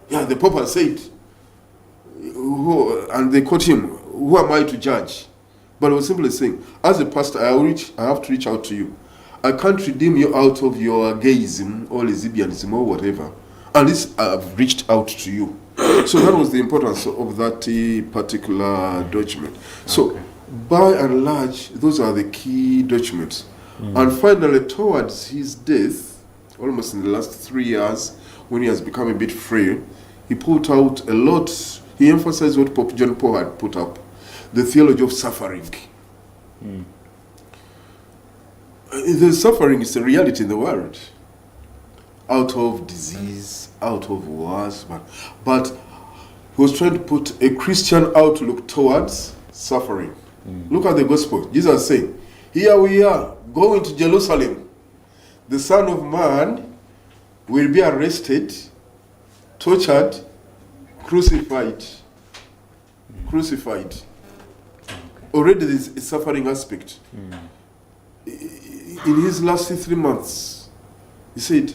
Yeah, the Pope has said, and they quote him, who am I to judge? But I was simply saying, as a pastor, I have to reach out to you. I can't redeem you out of your gayism or lesbianism or whatever. At least I've reached out to you. So that was the importance of that particular document. So by and large, those are the key documents. And finally, towards his death, almost in the last 3 years, when he has become a bit frail, he put out a lot. He emphasized what Pope John Paul had put up, the theology of suffering. The suffering is a reality in the world. Out of disease, out of wars, but he was trying to put a Christian outlook towards suffering. Look at the gospel. Jesus saying, here we are, going to Jerusalem. The Son of Man will be arrested, tortured, crucified. Already there is a suffering aspect. In his last 3 months, he said,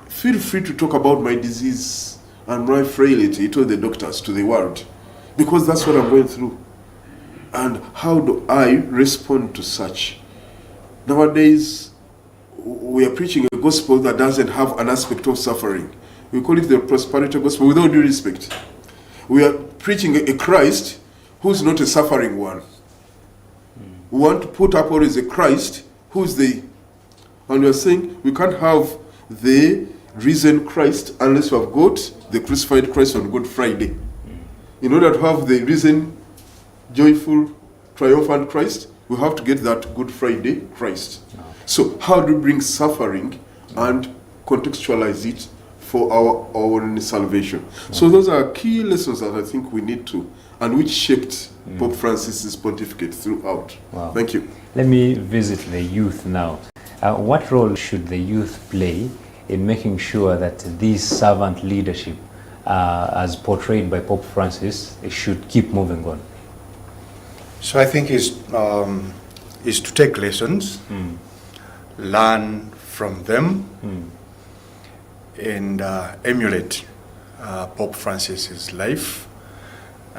feel free to talk about my disease and my frailty, he told the doctors, to the world, because that's what I'm going through. And how do I respond to such? Nowadays, we are preaching a gospel that doesn't have an aspect of suffering. We call it the prosperity gospel, with all due respect. We are preaching a Christ who's not a suffering one. We want to put up always a Christ who's and we are saying we can't have the risen Christ unless we have got the crucified Christ on Good Friday. In order to have the risen, joyful, triumphant Christ, we have to get that Good Friday Christ. So how do we bring suffering and contextualize it for our own salvation. So those are key lessons that I think we need to, and which shaped Pope Francis's pontificate throughout. Wow. Thank you. Let me visit the youth now. What role should the youth play in making sure that this servant leadership, as portrayed by Pope Francis, should keep moving on? So I think is to take lessons, learn from them, and emulate Pope Francis's life,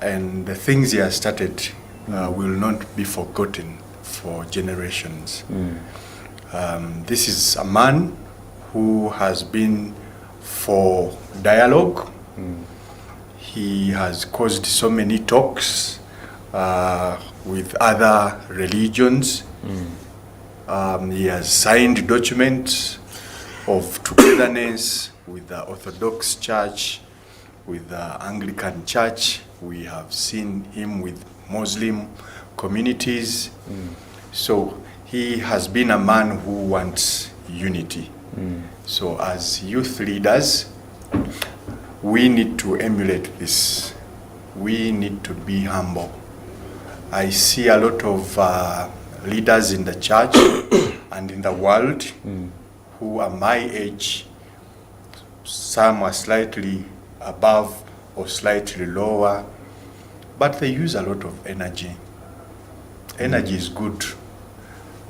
and the things he has started will not be forgotten for generations. This is a man who has been for dialogue. He has caused so many talks with other religions. He has signed documents of togetherness with the Orthodox Church, with the Anglican Church. We have seen him with Muslim communities. So he has been a man who wants unity. So as youth leaders, we need to emulate this. We need to be humble. I see a lot of leaders in the church and in the world who are my age. Some are slightly above or slightly lower, but they use a lot of energy. Energy is good,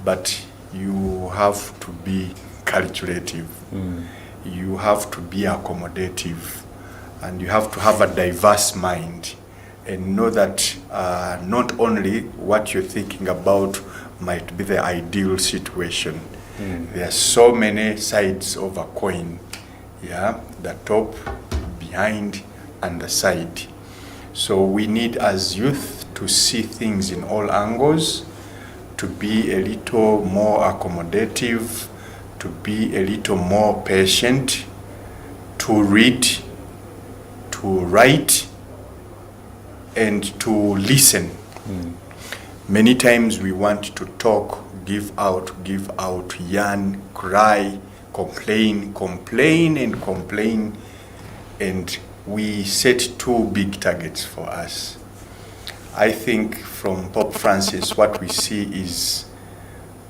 but you have to be calculative. You have to be accommodative, and you have to have a diverse mind and know that not only what you're thinking about might be the ideal situation. There are so many sides of a coin, the top, behind, and the side. So we need as youth to see things in all angles, to be a little more accommodative, to be a little more patient, to read, to write, and to listen. Many times we want to talk, give out, yarn, cry, complain, and we set too big targets for us. I think from Pope Francis, what we see is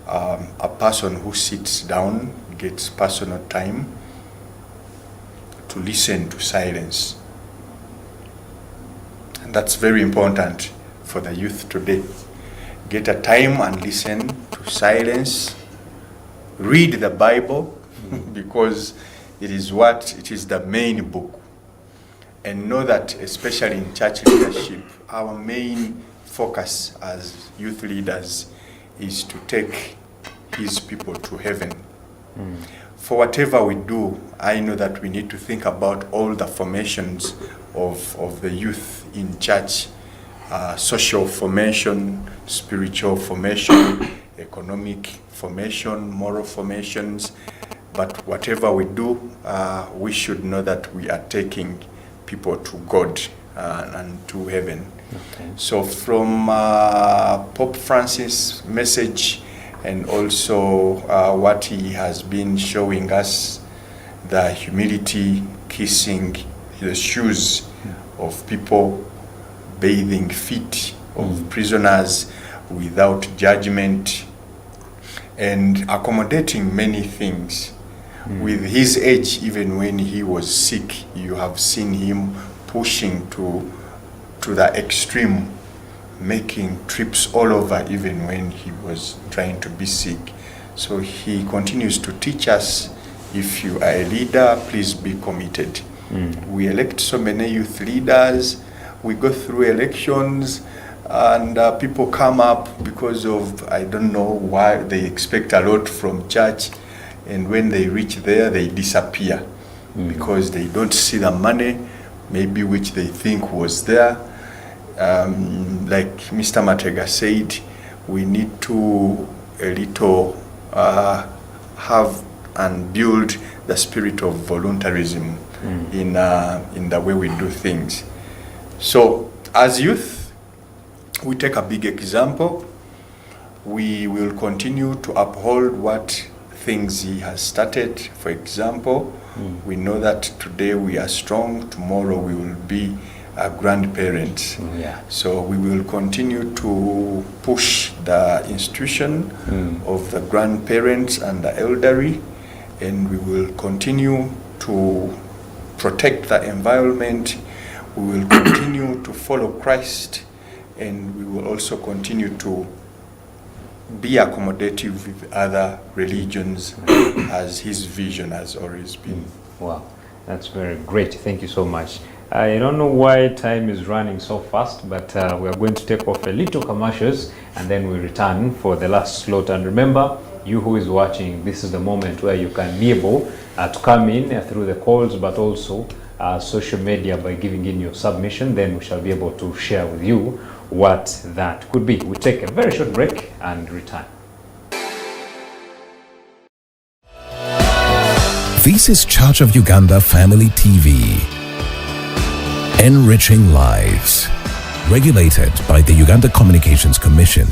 a person who sits down, gets personal time to listen to silence. And that's very important for the youth today. Get a time and listen to silence. Read the Bible because it is the main book. And know that, especially in church leadership, our main focus as youth leaders is to take his people to heaven. For whatever we do, I know that we need to think about all the formations of the youth in church, social formation, spiritual formation, economic formation, moral formations. But whatever we do, we should know that we are taking people to God and to heaven. So from Pope Francis' message, and also what he has been showing us, the humility, kissing the shoes of people, bathing feet of prisoners without judgment, and accommodating many things. With his age, even when he was sick, you have seen him pushing to the extreme, making trips all over even when he was trying to be sick. So he continues to teach us, if you are a leader, please be committed. We elect so many youth leaders, we go through elections, and people come up because of, I don't know why, they expect a lot from church, and when they reach there, they disappear because they don't see the money, maybe which they think was there. Like Mr. Mateega said, we need to a little have and build the spirit of voluntarism in the way we do things. So as youth, we take a big example. We will continue to uphold what things he has started. For example, we know that today we are strong, tomorrow we will be grandparents. Yeah. So we will continue to push the institution of the grandparents and the elderly, and we will continue to protect the environment. We will continue to follow Christ, and we will also continue to be accommodative with other religions as his vision has always been. Wow, that's very great. Thank you so much. I don't know why time is running so fast, but we are going to take off a little commercials and then we return for the last slot. And remember, you who is watching, this is the moment where you can be able to come in through the calls, but also social media by giving in your submission. Then we shall be able to share with you what that could be. We'll take a very short break and return. This is Church of Uganda Family TV. Enriching lives. Regulated by the Uganda Communications Commission.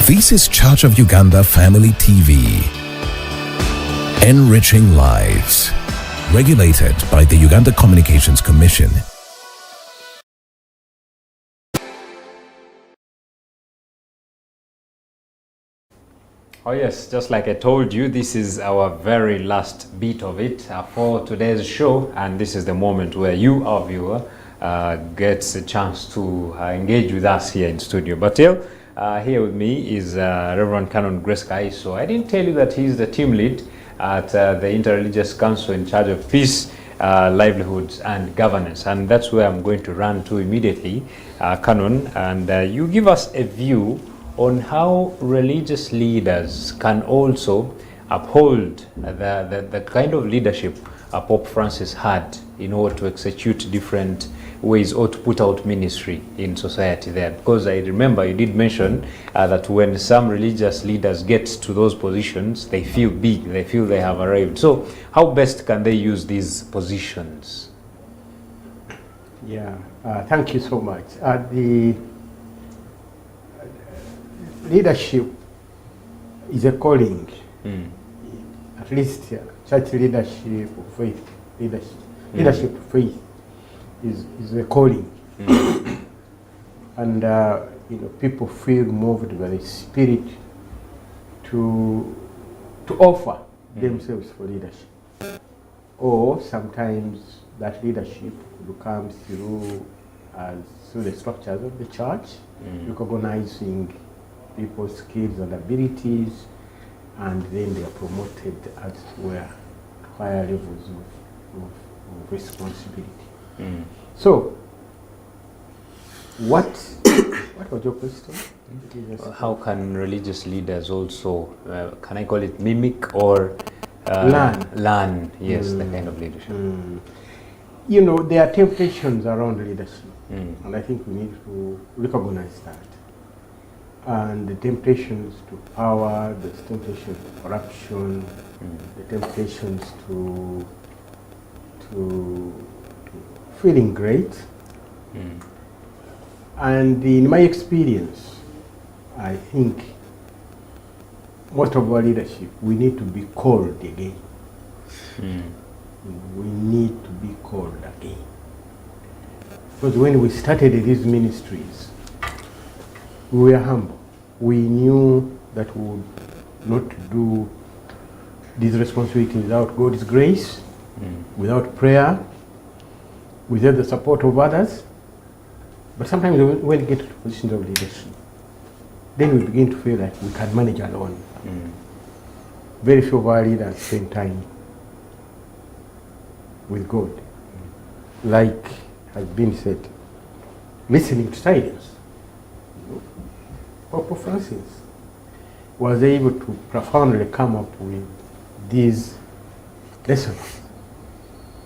This is Church of Uganda Family TV. Enriching lives. Regulated by the Uganda Communications Commission. Oh yes, just like I told you, this is our very last bit of it for today's show, and this is the moment where you, our viewer, gets a chance to engage with us here in studio. But here with me is Reverend Canon Grace Kaiso. I didn't tell you that he's the team lead at the Interreligious Council in charge of peace, livelihoods and governance, and that's where I'm going to run to immediately, Canon, and you give us a view on how religious leaders can also uphold the kind of leadership Pope Francis had in order to execute different ways or to put out ministry in society there. Because I remember you did mention that when some religious leaders get to those positions, they feel big, they feel they have arrived. So how best can they use these positions? Yeah, thank you so much. The leadership is a calling, at least church leadership, faith, leadership faith is a calling. And people feel moved by the Spirit to offer themselves for leadership. Or sometimes that leadership will come through the structures of the church, recognizing people's skills and abilities, and then they are promoted as well to higher levels of responsibility. So, what was your question? How can religious leaders also, can I call it mimic or learn, yes, the kind of leadership? There are temptations around leadership, and I think we need to recognize that. And the temptations to power, the temptations to corruption, the temptations to feeling great, And in my experience, I think most of our leadership, we need to be called again. We need to be called again. Because when we started these ministries, we were humble. We knew that we would not do these responsibilities without God's grace, without prayer, without the support of others. But sometimes when we get to positions of leadership, then we begin to feel like we can manage alone. Very few of our leaders spend time with God. Like has been said, listening to silence. Pope Francis was able to profoundly come up with these lessons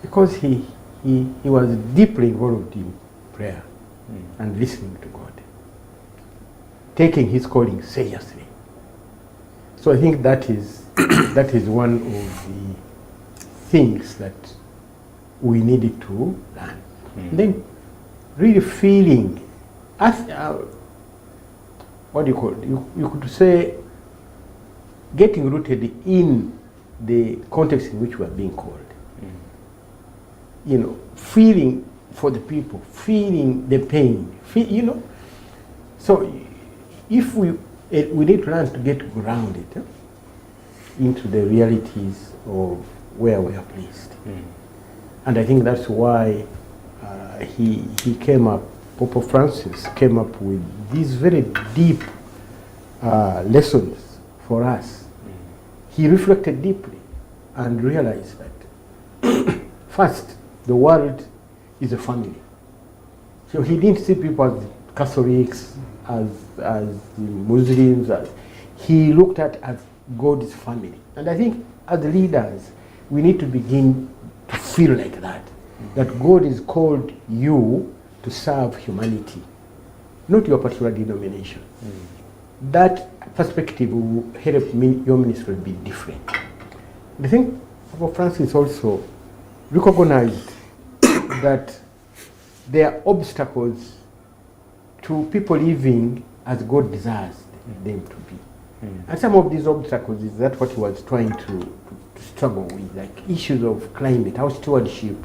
because he was deeply involved in prayer and listening to God, taking his calling seriously. So I think that is that is one of the things that we needed to learn. Then really feeling, what do you call it? You could say getting rooted in the context in which we are being called. You know, feeling for the people, feeling the pain, So if we need to learn to get grounded into the realities of where we are placed. And I think that's why he came up, Pope Francis came up with these very deep lessons for us. He reflected deeply and realized that first, the world is a family. So he didn't see people as Catholics, as Muslims. He looked at as God's family. And I think as leaders, we need to begin to feel like that. That God has called you to serve humanity, not your particular denomination. That perspective will help your ministry be different. I think Pope Francis also recognized that there are obstacles to people living as God desires them to be. And some of these obstacles is that what he was trying to struggle with, like issues of climate, our stewardship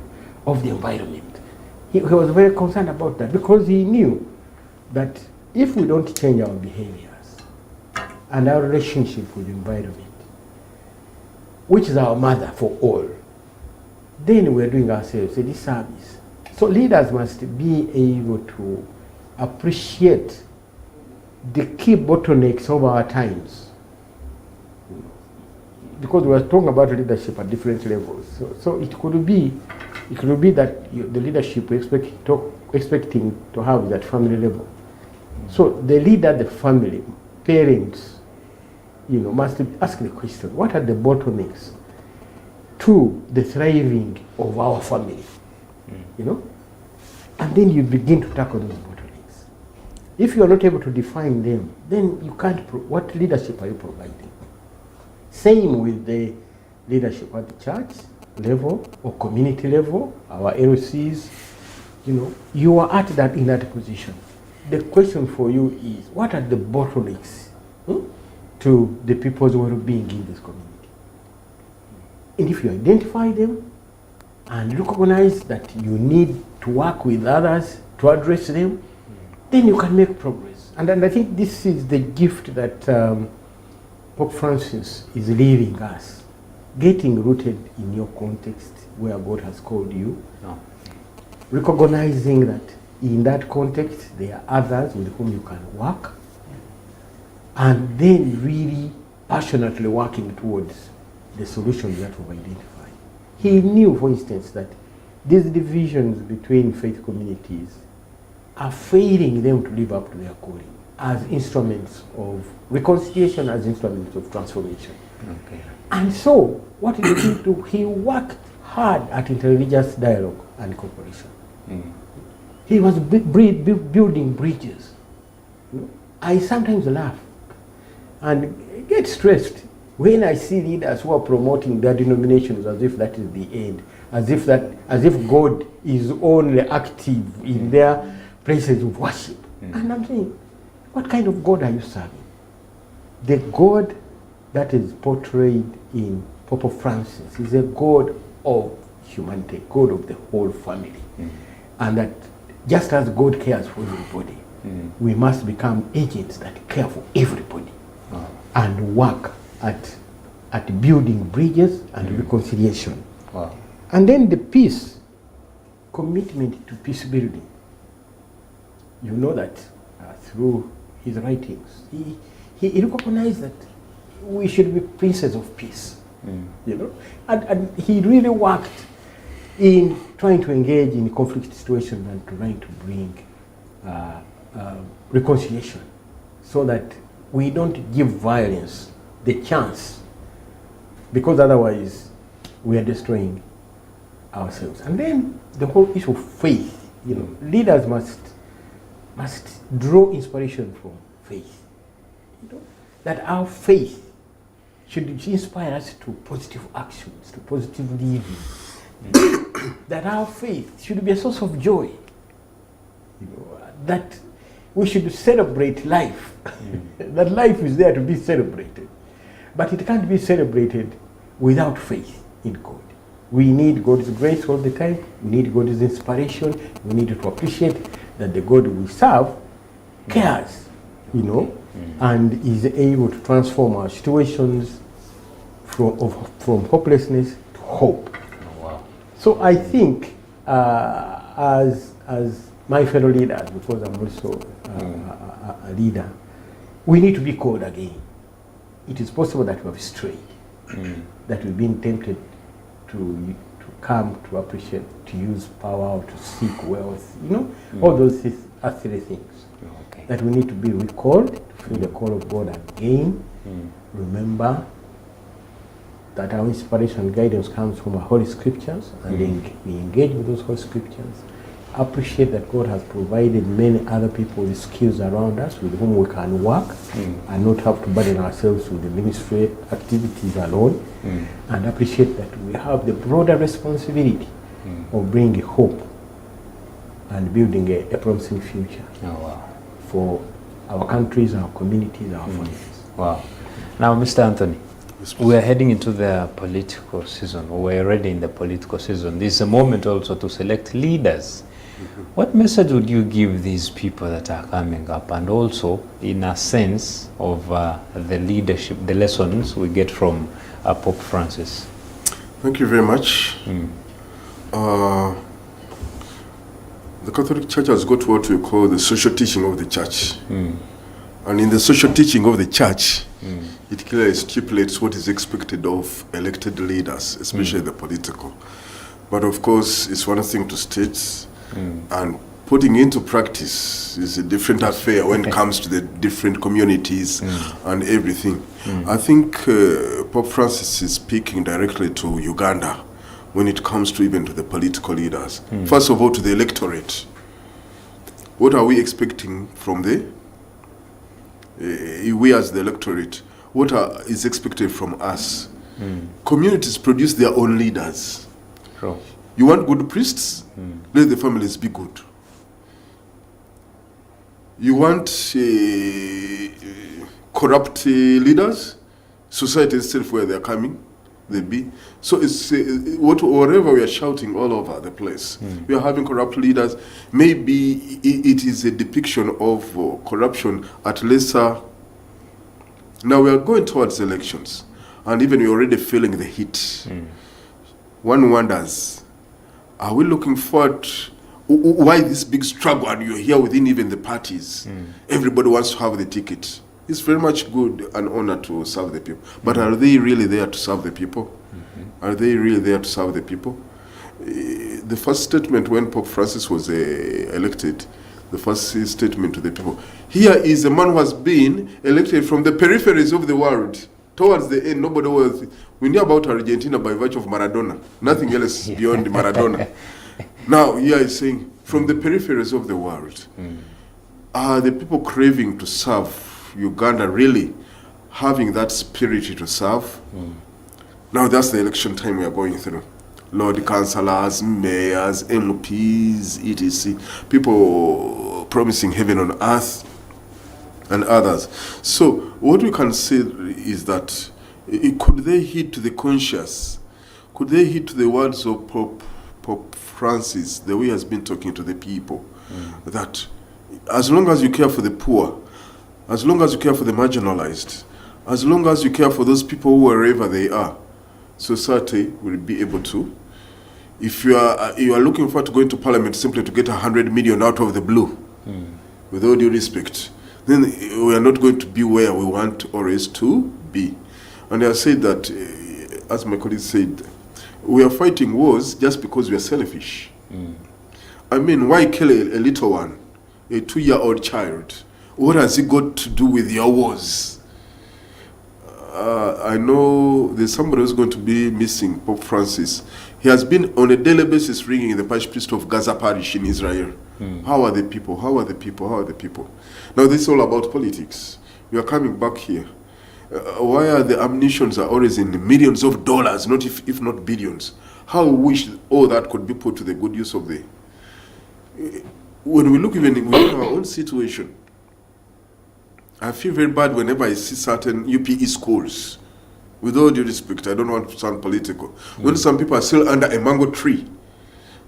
of the environment. He was very concerned about that because he knew that if we don't change our behaviors and our relationship with the environment, which is our mother for all, then we're doing ourselves a disservice. So leaders must be able to appreciate the key bottlenecks of our times. Because we are talking about leadership at different levels. So it could be that the leadership we're expecting to have is at family level. So the leader, the family, parents, must ask the question, what are the bottlenecks to the thriving of our family? And then you begin to tackle those bottlenecks. If you are not able to define them, then you can't, what leadership are you providing? Same with the leadership at the church level or community level, our LCs, you are in that position. The question for you is, what are the bottlenecks to the people's well-being in this community? And if you identify them and recognize that you need to work with others to address them, then you can make progress. And I think this is the gift that Pope Francis is leaving us, getting rooted in your context where God has called you, recognizing that in that context there are others with whom you can work, and then really passionately working towards the solutions that we've identified. He knew, for instance, that these divisions between faith communities are failing them to live up to their calling as instruments of reconciliation, as instruments of transformation. And so, what did he do? He worked hard at interreligious dialogue and cooperation. He was building bridges. I sometimes laugh and get stressed when I see leaders who are promoting their denominations as if that is the end, as if God is only active in their places of worship. And I'm saying, what kind of God are you serving? The God that is portrayed in Pope Francis is a God of humanity, God of the whole family. And that just as God cares for everybody, we must become agents that care for everybody and work at building bridges and reconciliation. Wow. And then the peace, commitment to peace building. You know that through his writings, he recognized that we should be princes of peace. You know, and he really worked in trying to engage in conflict situations and trying to bring reconciliation, so that we don't give violence the chance, because otherwise we are destroying ourselves. And then the whole issue of faith, you know, leaders must draw inspiration from faith. You know, that our faith should inspire us to positive actions, to positive living. That our faith should be a source of joy. You know, that we should celebrate life. That life is there to be celebrated. But it can't be celebrated without faith in God. We need God's grace all the time. We need God's inspiration. We need to appreciate that the God we serve cares, you know, and is able to transform our situations from hopelessness to hope. Oh, wow. So I think as my fellow leaders, because I'm also a leader, we need to be called again. It is possible that we have strayed, that we've been tempted to come to appreciate, to use power, to seek wealth, you know, all those are three things. Okay. That we need to be recalled, to feel the call of God again. Remember that our inspiration and guidance comes from our Holy Scriptures, and then we engage with those Holy Scriptures. Appreciate that God has provided many other people with skills around us with whom we can work and not have to burden ourselves with the ministry activities alone. And appreciate that we have the broader responsibility of bringing hope and building a promising future for our countries, our communities, our families. Wow. Now, Mr. Anthony, we are heading into the political season. We're already in the political season. This is a moment also to select leaders. What message would you give these people that are coming up, and also in a sense of the leadership, the lessons we get from Pope Francis? Thank you very much. The Catholic Church has got what we call the social teaching of the Church. And in the social teaching of the Church, it clearly stipulates what is expected of elected leaders, especially the political. But of course, it's one thing to state, and putting into practice is a different affair when it comes to the different communities and everything. I think Pope Francis is speaking directly to Uganda when it comes to even to the political leaders. First of all, to the electorate. What are we expecting from we as the electorate? What is expected from us? Communities produce their own leaders. Sure. You want good priests? Let the families be good. You want corrupt leaders? Society itself, where they're coming, they be. So it's whatever we are shouting all over the place. We are having corrupt leaders. Maybe it is a depiction of corruption at lesser. Now we are going towards elections, and even we're already feeling the heat. One wonders, are we looking forward? Why this big struggle? And you're here within even the parties. Everybody wants to have the ticket. It's very much good and honor to serve the people. But are they really there to serve the people? Are they really there to serve the people? The first statement when Pope Francis was elected, the first statement to the people, here is a man who has been elected from the peripheries of the world. Towards the end, nobody was. We knew about Argentina by virtue of Maradona. Nothing else beyond Maradona. Now, here is saying, from the peripheries of the world, are the people craving to serve Uganda really having that spirit to serve? Now that's the election time we are going through. Lord councillors, mayors, MPs, etc. People promising heaven on earth and others. So what we can say is that could they hit the conscious? Could they hit the words of Pope Francis, the way he has been talking to the people, that as long as you care for the poor, as long as you care for the marginalized, as long as you care for those people wherever they are, society will be able to. If you are looking forward to going to Parliament simply to get 100 million out of the blue, with all due respect, then we are not going to be where we want always to be. And I said that, as my colleague said, we are fighting wars just because we are selfish. I mean, why kill a little one, a 2-year-old child? What has it got to do with your wars? I know there's somebody who's going to be missing, Pope Francis. He has been on a daily basis ringing the parish priest of Gaza parish in Israel. How are the people? How are the people? How are the people? Now this is all about politics. We are coming back here. Why are the ammunitions are always in the millions of dollars, not if not billions? How we wish all that could be put to the good use of the... When we look even within our own situation, I feel very bad whenever I see certain UPE schools. With all due respect, I don't want to sound political. When some people are still under a mango tree,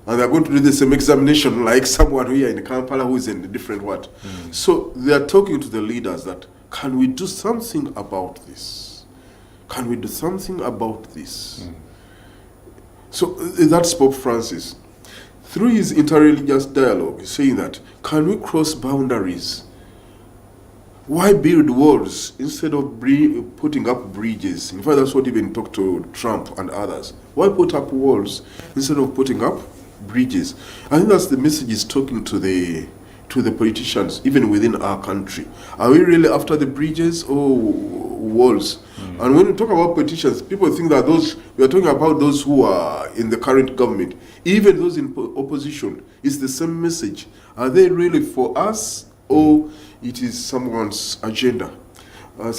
and they're going to do the same examination like someone here in Kampala who is in a different what. So they are talking to the leaders that, can we do something about this? Can we do something about this? So that's Pope Francis. Through his interreligious dialogue, he's saying that, can we cross boundaries? Why build walls instead of putting up bridges? In fact, that's what even talked to Trump and others. Why put up walls instead of putting up bridges? I think that's the message he's talking to the politicians, even within our country. Are we really after the bridges or walls? And when we talk about politicians, people think that we are talking about those who are in the current government. Even those in opposition, it's the same message. Are they really for us, or it is someone's agenda? I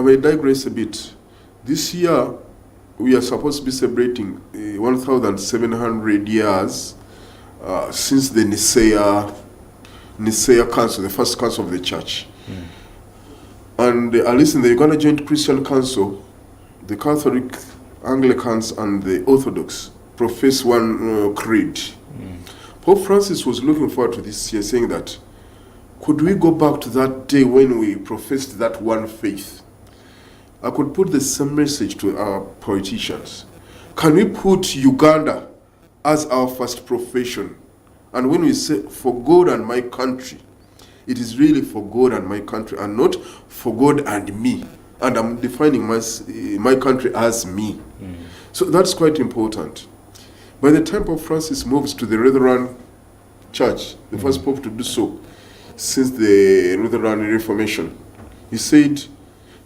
may digress a bit. This year, we are supposed to be celebrating 1,700 years since the Nicaea Council, the first council of the church. And at least in the Uganda Joint Christian Council, the Catholic, Anglicans, and the Orthodox profess one creed. Pope Francis was looking forward to this year, saying that, could we go back to that day when we professed that one faith? I could put the same message to our politicians. Can we put Uganda as our first profession? And when we say, for God and my country, it is really for God and my country, and not for God and me. And I'm defining my country as me. So that's quite important. By the time Pope Francis moves to the Lutheran Church, the first Pope to do so since the Lutheran Reformation, he said,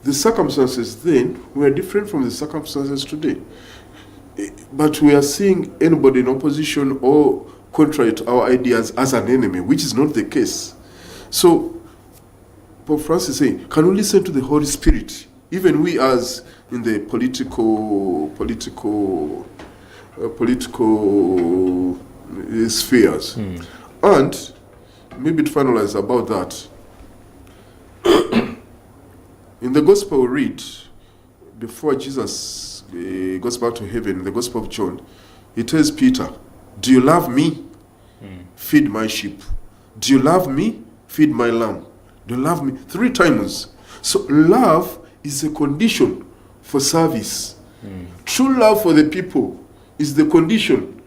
the circumstances then were different from the circumstances today. But we are seeing anybody in opposition or contrary to our ideas as an enemy, which is not the case. So Pope Francis is saying, can we listen to the Holy Spirit? Even we as in the political spheres. And maybe to finalize about that, in the gospel we read, before Jesus goes back to heaven, in the Gospel of John, he tells Peter, do you love me? Feed my sheep. Do you love me? Feed my lamb. Do you love me? 3 times. So love is a condition for service. True love for the people is the condition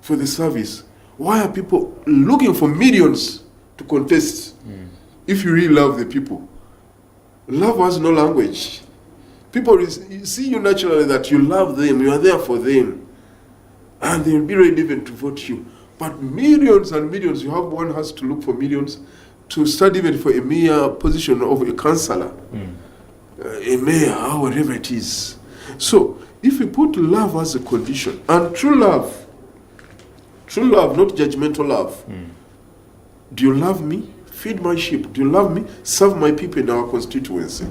for the service. Why are people looking for millions to contest? If you really love the people, love has no language. People see you naturally that you love them, you are there for them, and they'll be ready even to vote you. But millions and millions, one has to look for millions to stand even for a mere position of a councillor, a mayor, or whatever it is. So, if we put love as a condition, and true love, not judgmental love, do you love me? feed my sheep. Do you love me? Serve my people in our constituency.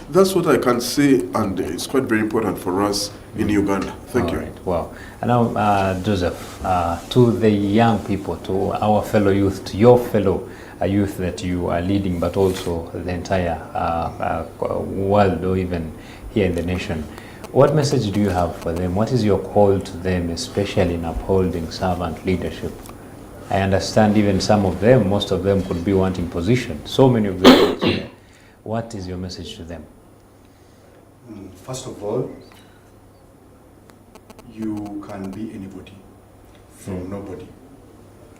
That's what I can say, and it's quite very important for us in Uganda. Thank you. Right. Wow. And now, Joseph, to the young people, to our fellow youth, to your fellow youth that you are leading, but also the entire world, or even here in the nation, what message do you have for them? What is your call to them, especially in upholding servant leadership? I understand even some of them, most of them could be wanting position. So many of them. What is your message to them? First of all, you can be anybody from nobody.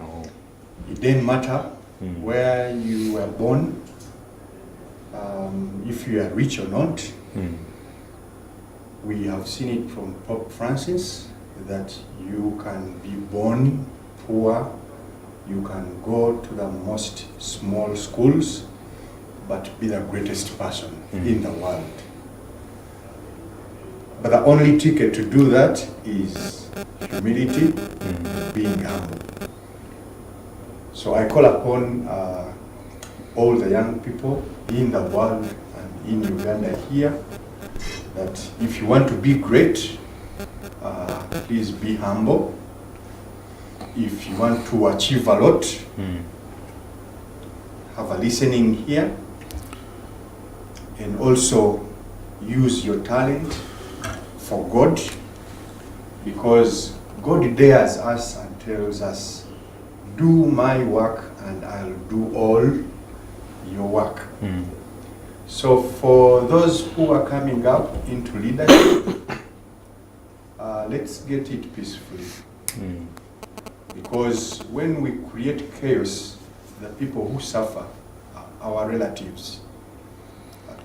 Oh. It doesn't matter where you were born, if you are rich or not. We have seen it from Pope Francis that you can be born poor, you can go to the most small schools, but be the greatest person in the world. But the only ticket to do that is humility, being humble. So I call upon all the young people in the world and in Uganda here that if you want to be great, please be humble. If you want to achieve a lot, have a listening here, and also use your talent for God, because God dares us and tells us, do my work and I'll do all your work. So for those who are coming up into leadership, let's get it peacefully. Because when we create chaos, the people who suffer are our relatives,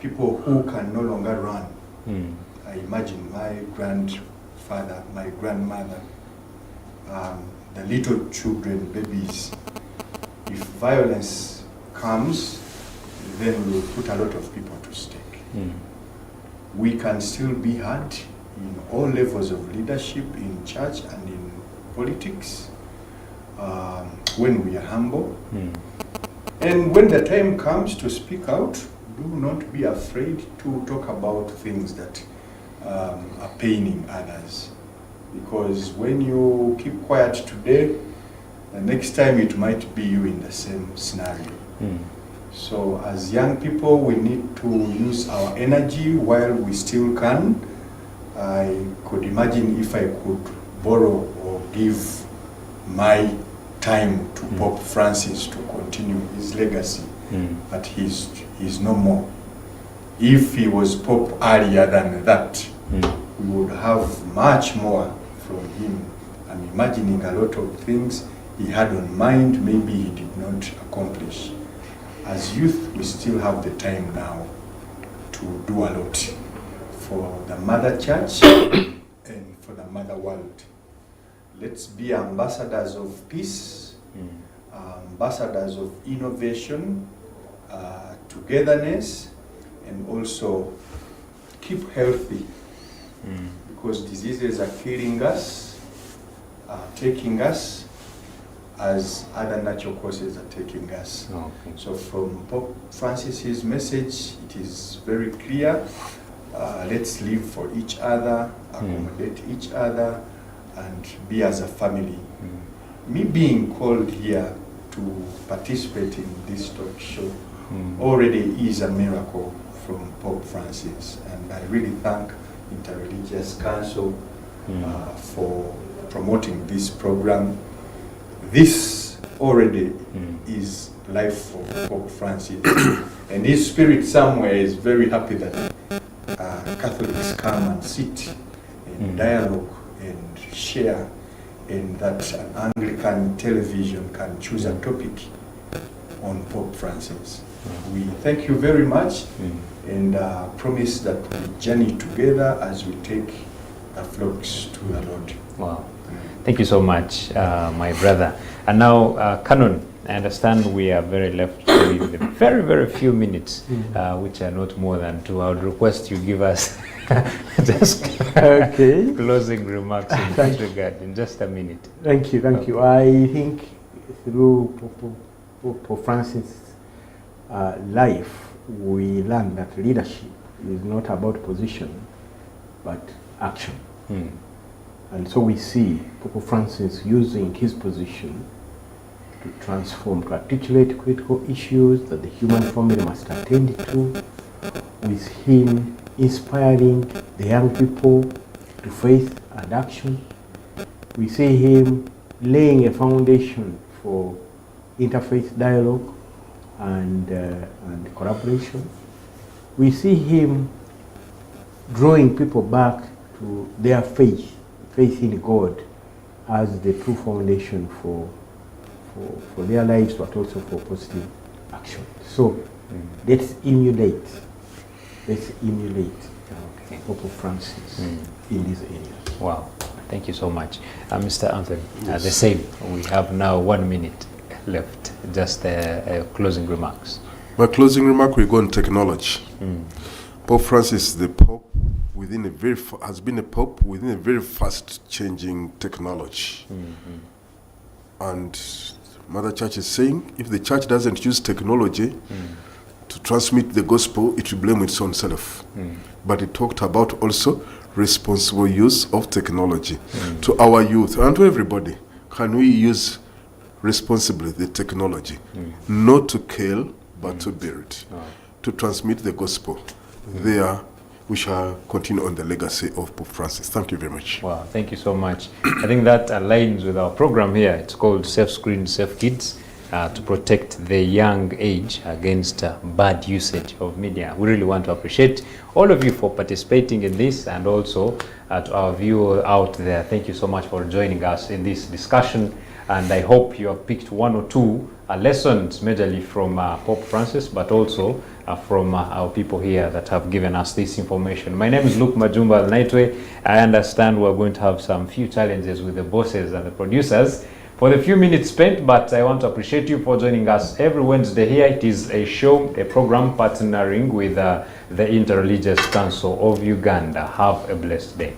people who can no longer run. I imagine my grandfather, my grandmother, the little children, babies. If violence comes, then we'll put a lot of people to stake. We can still be heard in all levels of leadership, in church and in politics, when we are humble. And when the time comes to speak out, do not be afraid to talk about things that are paining others. Because when you keep quiet today, the next time it might be you in the same scenario. So as young people, we need to use our energy while we still can. I could imagine if I could borrow or give my time to Pope Francis to continue his legacy, but he's no more. If he was Pope earlier than that, we would have much more from him. I'm imagining a lot of things he had on mind, maybe he did not accomplish. As youth, we still have the time now to do a lot for the mother church and for the mother world. Let's be ambassadors of peace, ambassadors of innovation, togetherness, and also keep healthy, because diseases are killing us, taking us, as other natural causes are taking us. Okay. So from Pope Francis's message, it is very clear. Let's live for each other, accommodate each other, and be as a family. Me being called here to participate in this talk show already is a miracle from Pope Francis, and I really thank Interreligious Council for promoting this program. This already is life for Pope Francis, and his spirit somewhere is very happy that Catholics come and sit and dialogue and share, and that an Anglican television can choose a topic on Pope Francis. We thank you very much and promise that we journey together as we take the flocks to the Lord. Wow. Thank you so much, my brother. And now, Canon, I understand we are very left with very, very few minutes, which are not more than 2. I would request you give us just closing remarks in this regard in just a minute. Thank you, thank you. I think through Pope Francis, life, we learn that leadership is not about position, but action. And so we see Pope Francis using his position to transform, to articulate critical issues that the human family must attend to, with him inspiring the young people to faith and action. We see him laying a foundation for interfaith dialogue and collaboration. We see him drawing people back to their faith in God as the true foundation for their lives, but also for positive action. So let's emulate Pope Francis in these areas. Wow, thank you so much. Mr. Anthony, the same. We have now 1 minute left. Just closing remarks. My closing remark will go on technology. Pope Francis, the Pope, has been a Pope within a very fast changing technology. And Mother Church is saying, if the Church doesn't use technology to transmit the gospel, it will blame its own self. But it talked about also responsible use of technology to our youth and to everybody. Can we use responsibly the technology, not to kill, but to build, to transmit the gospel? There, we shall continue on the legacy of Pope Francis. Thank you very much. Wow, thank you so much. I think that aligns with our program here. It's called Safe Screen, Safe Kids, to protect the young age against bad usage of media. We really want to appreciate all of you for participating in this, and also to our viewers out there. Thank you so much for joining us in this discussion. And I hope you have picked one or two lessons, majorly from Pope Francis, but also from our people here that have given us this information. My name is Luke Majumba Naitwe. I understand we're going to have some few challenges with the bosses and the producers for the few minutes spent, but I want to appreciate you for joining us every Wednesday here. It is a show, a program partnering with the Interreligious Council of Uganda. Have a blessed day.